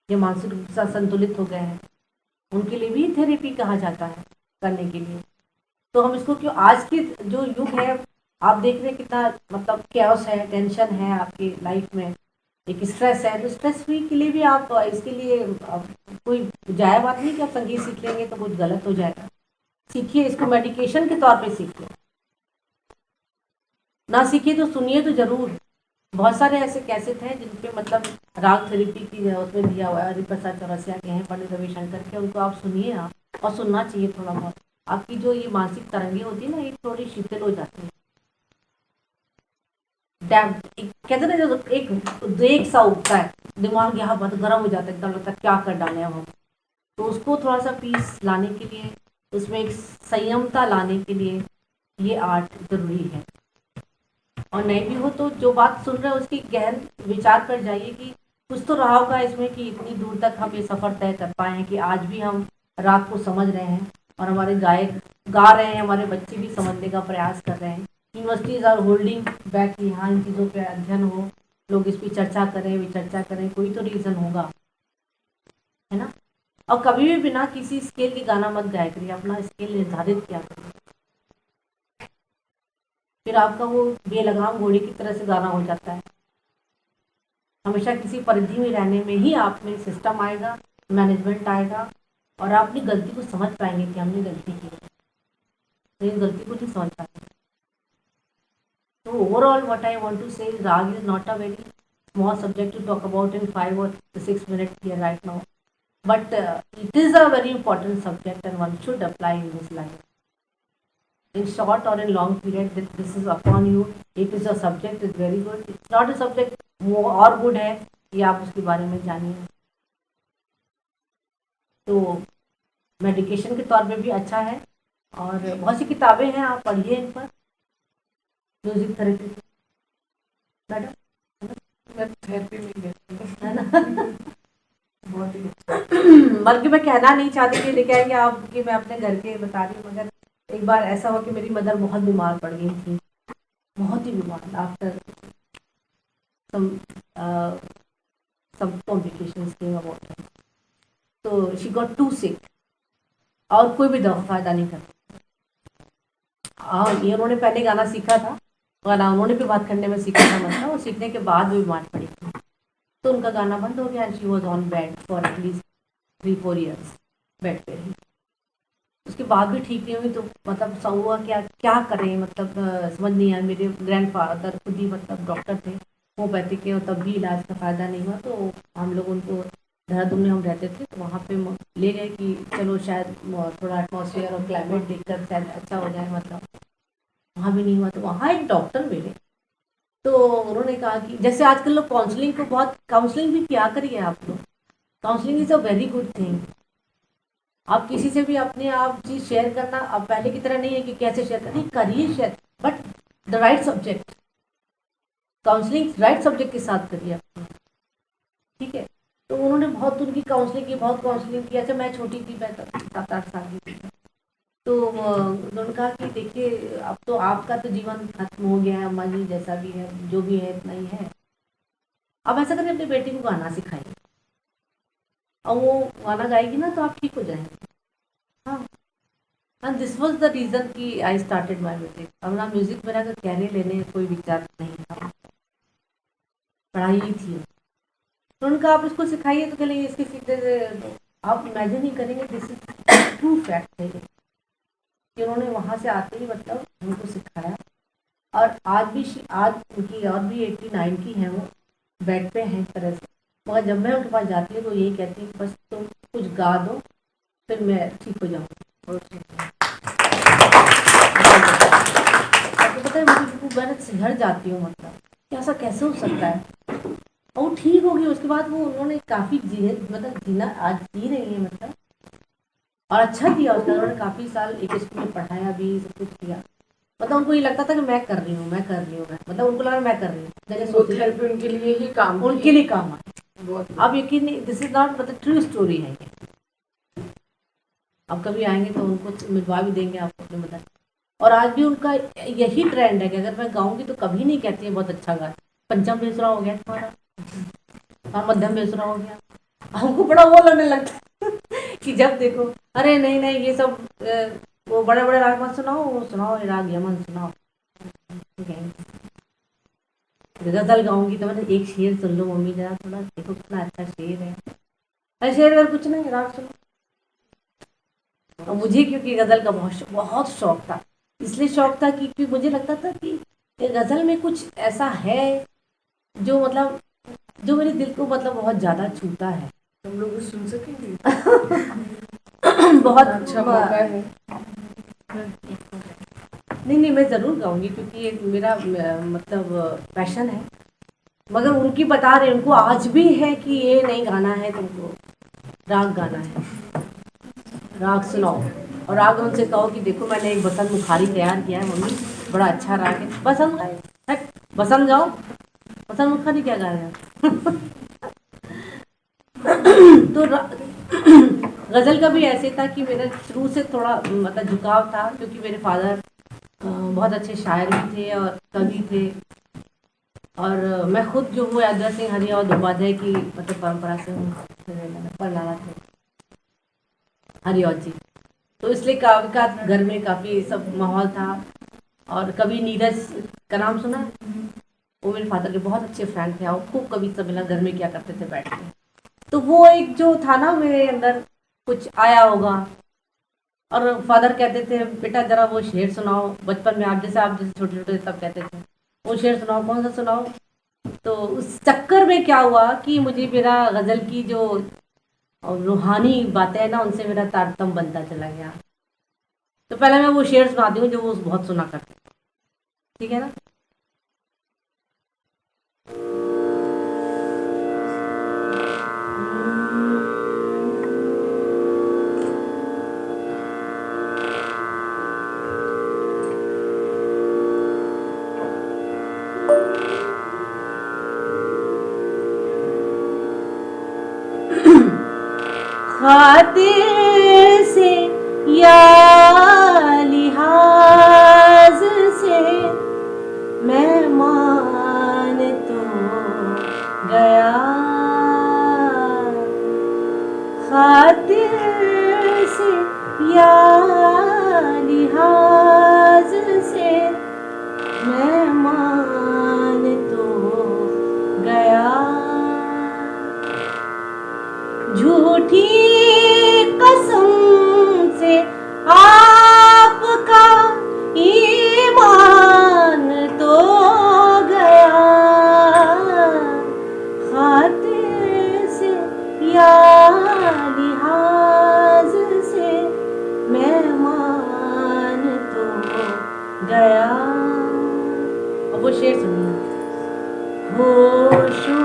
या मानसिक रूप से असंतुलित हो गए हैं, उनके लिए भी थेरेपी कहा जाता है करने के लिए। तो हम इसको क्यों, आज की जो युग है आप देख रहे हैं कितना मतलब कैओस है, टेंशन है आपकी लाइफ में, एक स्ट्रेस है, तो स्ट्रेस फ्री के लिए भी आप इसके लिए कोई जाया बात नहीं कि आप संगीत सीख लेंगे तो कुछ गलत हो जाएगा। सीखिए, इसको मेडिकेशन के तौर पे सीखिए, ना सीखिए तो सुनिए तो जरूर। बहुत सारे ऐसे कैसेट हैं जिनपे मतलब राग थेरेपी की उसमें दिया हुआ है, हरिप्रसाद चौरसिया के हैं, पंडित रविशंकर के, उनको आप सुनिए आप, और सुनना चाहिए थोड़ा बहुत। आपकी जो ये मानसिक तरंगे होती है ना, ये थोड़ी शीतल हो जाती है। कहते ना जो एक देख सा उठता है, दिमाग यहाँ बहुत गर्म हो जाता है, एकदम लगता है क्या कर डाले हम। तो उसको थोड़ा सा पीस लाने के लिए, उसमें एक संयमता लाने के लिए ये आर्ट जरूरी है। और नहीं भी हो तो जो बात सुन रहे हैं उसकी गहन विचार कर जाइए कि कुछ तो रहा होगा इसमें कि इतनी दूर तक हम ये सफ़र तय कर पाए हैं कि आज भी हम राग को समझ रहे हैं, और हमारे गायक गा रहे हैं, हमारे बच्चे भी समझने का प्रयास कर रहे हैं। यूनिवर्सिटीज़ आर होल्डिंग बैक, यहाँ इन चीज़ों पे अध्ययन हो, लोग इस पर चर्चा करें, विचर्चा करें, कोई तो रीज़न होगा, है ना। और कभी भी बिना किसी स्केल के गाना मत गाया करिए, अपना स्केल निर्धारित किया करिए, फिर आपका वो बेलगाम घोड़े की तरह से गाना हो जाता है। हमेशा किसी परिधि में रहने में ही आप में सिस्टम आएगा, मैनेजमेंट आएगा, और आप अपनी गलती को समझ पाएंगे कि हमने गलती की है, लेकिन गलती को नहीं समझ पाएंगे। तो overall what I want to say, raga is not a very small subject to talk about in 5 or 6 minutes here right now, but it is a very important subject and one should apply in his life. In short or in long period, this is upon you. If it's a subject, is very good. It's not a subject, वो और good है कि आप उसके बारे में जानिए। तो मेडिकेशन के तौर पे भी अच्छा है, और बहुत सी किताबें हैं, आप पढ़िए इन पर, म्यूजिक थेरेपी मैडम, थेरेपी में गए है ना। बहुत ही बल्कि मैं कहना नहीं चाहती कि लेके आएंगे आप कि मैं अपने घर के बता रही हूँ, मगर एक बार ऐसा हुआ कि मेरी मदर बहुत बीमार पड़ गई थी, बहुत ही बीमार, after some complications came about her. तो she got too sick, और कोई भी दवा फायदा नहीं करती। ये उन्होंने पहले गाना सीखा था, गाना उन्होंने भी बात करने में सीखा था, मतलब और सीखने के बाद भी बीमार पड़ी थी, तो उनका गाना बंद हो गया and she was on bed for at least 3-4 years, bed पे ही। उसके बाद भी ठीक नहीं हुई, तो मतलब सब हुआ क्या क्या करें, मतलब समझ नहीं आया। मेरे ग्रैंडफादर खुद ही मतलब डॉक्टर थे होम्योपैथिक के, और तब भी इलाज का फ़ायदा नहीं हुआ, तो हम लोग उनको, देहरादून में हम रहते थे, तो वहाँ पे ले गए कि चलो शायद थोड़ा एटमॉस्फेयर और क्लाइमेट देखकर शायद अच्छा हो जाए, मतलब वहाँ भी नहीं हुआ। तो वहाँ एक डॉक्टर मिले, तो उन्होंने कहा कि जैसे आजकल लोग काउंसलिंग को बहुत, काउंसलिंग भी क्या करिए आप लोग, counselling is a very good thing. आप किसी से भी अपने आप चीज़ शेयर करना, अब पहले की तरह नहीं है कि कैसे शेयर करनी, करिए share, but the right subject, counselling right subject के साथ करिए अपने, ठीक है। तो उन्होंने बहुत उनकी काउंसलिंग की, बहुत काउंसलिंग की। अच्छा मैं छोटी थी, मैं 7-8 साल की थी, तो उन्होंने कहा कि देखिए अब तो आपका तो जीवन खत्म हो गया है अम्मा जी, जैसा भी है जो भी है इतना ही है, अब ऐसा करिए अपनी बेटी को गाना सिखाइए, और वो गाना गाएगी ना तो आप ठीक हो जाएंगे। हाँ, and this was the reason कि आई स्टार्टेड माई म्यूजिक। अब ना म्यूजिक मेरा कहने लेने कोई विचार नहीं था, पढ़ाई ही थी। तो उनका आप इसको सिखाइए, तो कहले इसके सीखने से आप इमेजिन नहीं करेंगे, दिस इज ट्रू फैक्ट है ये, कि उन्होंने वहाँ से आते ही मतलब उनको सिखाया। और आज भी आज उनकी और भी 89 की हैं, वो बेड पे हैं एक तरह से, मगर जब मैं उनके पास जाती हूँ तो यही कहती हूँ बस तुम कुछ गा दो फिर मैं ठीक हो जाऊँगी। तो पता है मुझे मैं सिहर जाती हूँ, मतलब कि ऐसा कैसे हो सकता है, और वो ठीक हो गई। उसके बाद वो उन्होंने काफ़ी मतलब जीना आज जी रही है, मतलब और अच्छा किया उसका, उन्होंने काफ़ी साल एक स्कूल में पढ़ाया भी, सब कुछ किया। मतलब उनको ये लगता था कि मैं कर रही हूँ, मैं कर रही हूँ, मतलब उनको लगा मैं कर रही हूँ, जैसे वो थेरेपी उनके लिए ही काम की। उनके लिए काम आए। बहुत अब यकीन नहीं, दिस इज नॉट मतलब ट्रू स्टोरी है ये। अब कभी आएंगे तो उनको मिलवा भी देंगे आपको अपने मदद। और आज भी उनका यही ट्रेंड है कि अगर मैं गाऊंगी तो कभी नहीं कहती है बहुत अच्छा गा, पंचम बेसुरा हो गया तुम्हारा और मध्यम बेसुरा हो गया, हमको बड़ा वो लगने लगता है कि जब देखो अरे नहीं नहीं ये सब वो बड़े बड़े राग मत सुनाओ, वो सुनाओ राग यमन सुनाओ। गजल गाऊंगी तो मतलब एक शेर सुन लो मम्मी जरा, थोड़ा देखो कितना अच्छा शेर है, अरे शेर वेर कुछ नहीं, राग सुनो। और मुझे क्योंकि गजल का बहुत बहुत शौक था, इसलिए शौक था कि मुझे लगता था कि गजल में कुछ ऐसा है जो मतलब जो मेरे दिल को मतलब बहुत ज़्यादा छूता है। हम लोग सुन सकेंगे। बहुत अच्छा मौका है। नहीं मैं ज़रूर गाऊंगी क्योंकि ये मेरा मतलब पैशन है, मगर उनकी बता रहे उनको आज भी है कि ये नहीं गाना है तुमको, राग गाना है, राग सुनाओ। और राग उनसे कहो कि देखो मैंने एक बसंत मुखारी तैयार किया है मम्मी, बड़ा अच्छा राग है, बसंत गाए, बसंत गाओ, बसंत मुखारी क्या गा रहे हैं। तो गज़ल का भी ऐसे था कि मेरा शुरू से थोड़ा मतलब झुकाव था, क्योंकि मेरे फादर बहुत अच्छे शायर भी थे और कवि थे, और मैं खुद जो हूँ यादव सिंह हरिया और उपाध्याय की मतलब परंपरा से हूँ, परनाला थे हरिऔध जी, तो इसलिए काव्य का घर में काफ़ी सब माहौल था। और कवि नीरज का नाम सुना, वो मेरे फादर के बहुत अच्छे फ्रेंड थे, और खूब कवि सम्मेलन घर में क्या करते थे बैठ के, तो वो एक जो था ना मेरे अंदर कुछ आया होगा। और फादर कहते थे बेटा जरा वो शेर सुनाओ, बचपन में आप जैसे छोटे छोटे तब कहते थे वो शेर सुनाओ, कौन सा सुनाओ। तो उस चक्कर में क्या हुआ कि मुझे मेरा गज़ल की जो रूहानी बातें हैं ना उनसे मेरा तारतम्य बनता चला गया। तो पहले मैं वो शेर सुनाती हूँ जो वो बहुत सुना करते, ठीक है ना। खातिर से या लिहाज से मैं मान तो गया, खातिर से या लिहाज गया। अब वो शेर सुनिए। होशो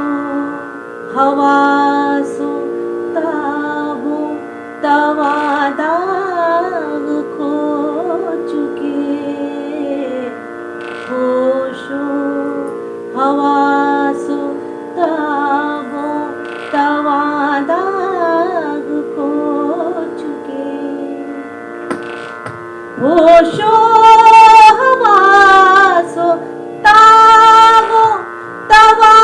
हवासो ताबो तवा दाग खो चुके। होशो हवासो ताबो तवा दाग खो चुके। होशो हवासो ताबो तवा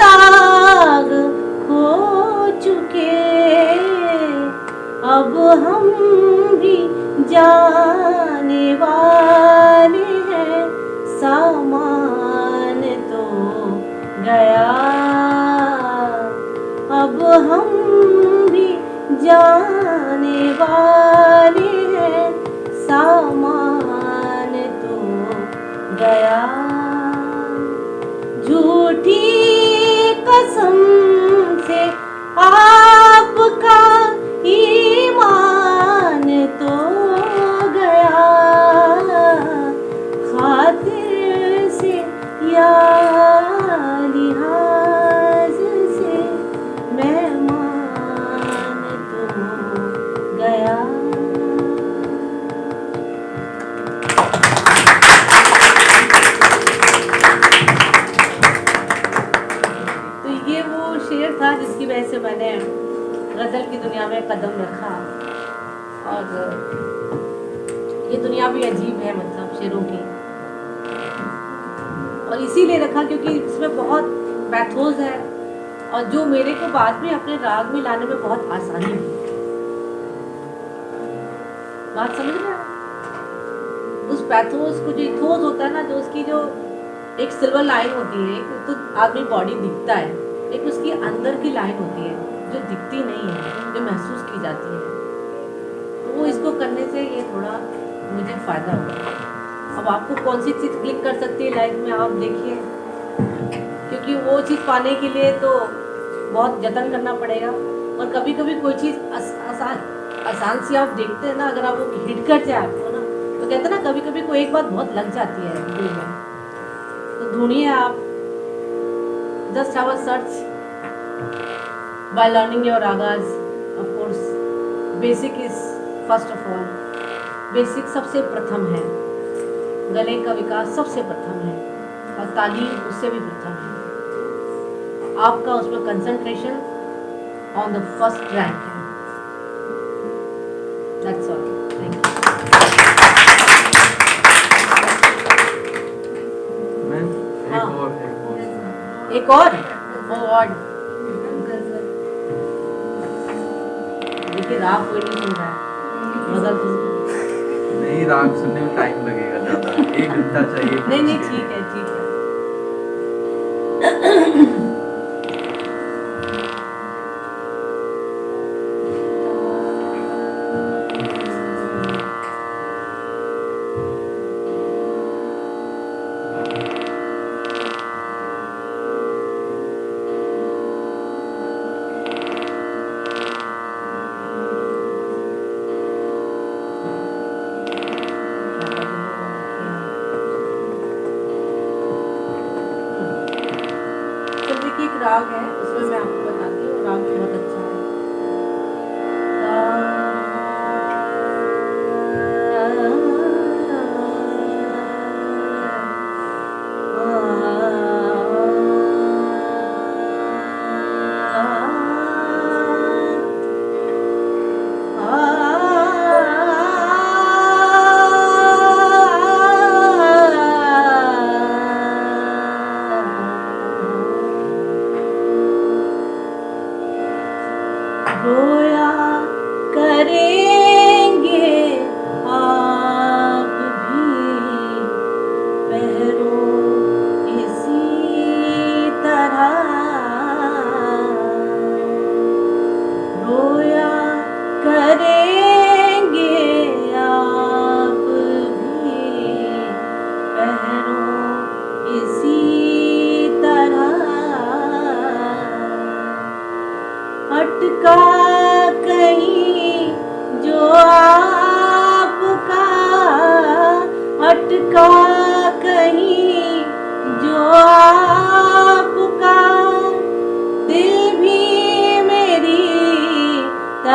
दाग खो चुके। अब हम भी जाने वाले हैं, सामान तो गया। अब हम भी जाने वाले हैं, सामान तो गया। झूठी कसम से आपका ईमान तो गया। खातिर से या लिहाज से मेहमान तो गया। तो ये वो शेर था जिसकी वजह से मैंने गज़ल की दुनिया में कदम रखा। और ये दुनिया भी अजीब है, मतलब शेरों की। और इसीलिए रखा क्योंकि इसमें बहुत पैथोस है और जो मेरे को बाद में अपने राग में लाने में बहुत आसानी हुई। बात समझ रहे हैं? उस पैथोस को जो इथोस होता है ना, जो उसकी जो एक सिल्वर लाइन होती है, एक तो आदमी बॉडी दिखता है, एक उसकी अंदर की लाइन होती है जो दिखती नहीं है, जो महसूस की जाती है। तो वो इसको करने से ये थोड़ा मुझे फ़ायदा हुआ। अब आपको कौन सी चीज़ क्लिक कर सकती है लाइफ में, आप देखिए, क्योंकि वो चीज़ पाने के लिए तो बहुत जतन करना पड़ेगा। और कभी कभी कोई चीज़ आसान सी आप देखते हैं ना, अगर आप वो हिट कर जाए आपको ना, तो कहते हैं ना कभी कभी कोई एक बात बहुत लग जाती है दिल में। तो ढूंढिए आप, just have a search by learning your ragas. Of course basic is first of all, basic सबसे प्रथम है, गले का विकास सबसे प्रथम है और तालीम उससे भी प्रथम है। आपका उसमें concentration on the first rank है। That's all. Thank you. Ma'am हाँ। एक और और देखिए राग कोई नहीं सुन रहा है, गजल सुन। नहीं, राग सुनने में टाइम लगेगा ज़्यादा, 1 घंटा चाहिए। नहीं नहीं ठीक है ठीक है। राग है उसमें मैं आपको बताती हूँ, राग बहुत अच्छा है। रोया करेंगे आप भी पहरों इसी तरह, रोया करेंगे आप भी पहरों इसी तरह। अटका कहीं जो आपका, अटका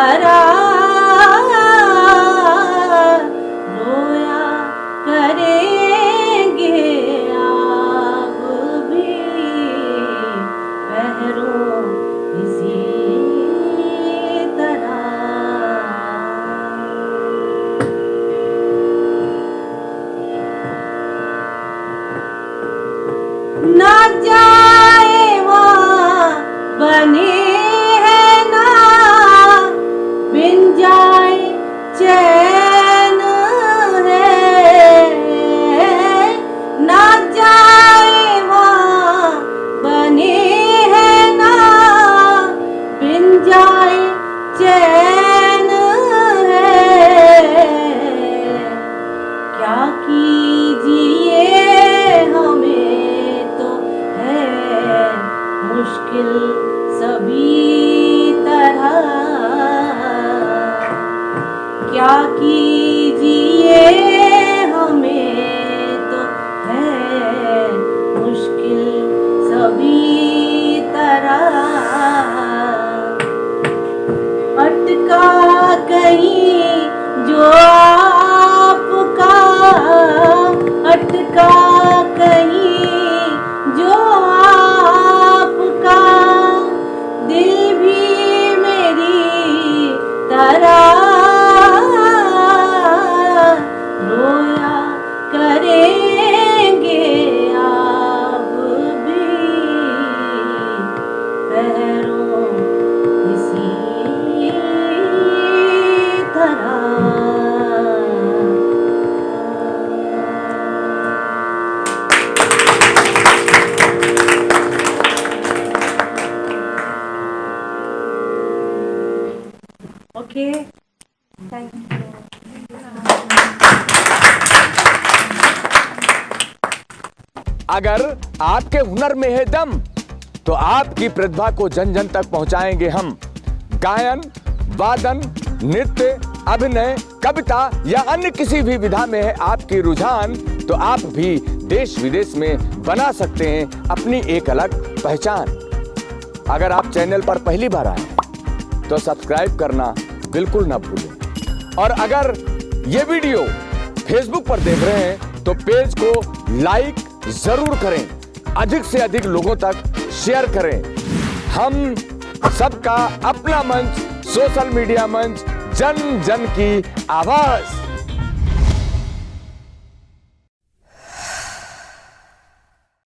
तरह रोया करेंगे आप भी पहरों इसी तरह। ना जाए वहाँ बने हैं ना बिन जाए चैन है, ना जाए वहाँ बने हैं ना बिन जाए चैन है। क्या कीजिए हमें तो है मुश्किल सभी तरह। क्या कीजिए हमें तो है मुश्किल सभी तरह। अटका कहीं जो आपका, अटका कहीं जो आपका दिल भी मेरी तरह रोया करेंगे आप भी पैरों इसी तरह। Okay, thank you. अगर आपके हुनर में है दम तो आपकी प्रतिभा को जन जन तक पहुंचाएंगे हम। गायन, वादन, नृत्य, अभिनय, कविता या अन्य किसी भी विधा में है आपकी रुझान तो आप भी देश विदेश में बना सकते हैं अपनी एक अलग पहचान। अगर आप चैनल पर पहली बार आए तो सब्सक्राइब करना बिल्कुल ना भूलें। और अगर ये वीडियो फेसबुक पर देख रहे हैं तो पेज को लाइक जरूर करें, अधिक से अधिक लोगों तक शेयर करें। हम सबका अपना मंच, सोशल मीडिया मंच, जन जन की आवाज।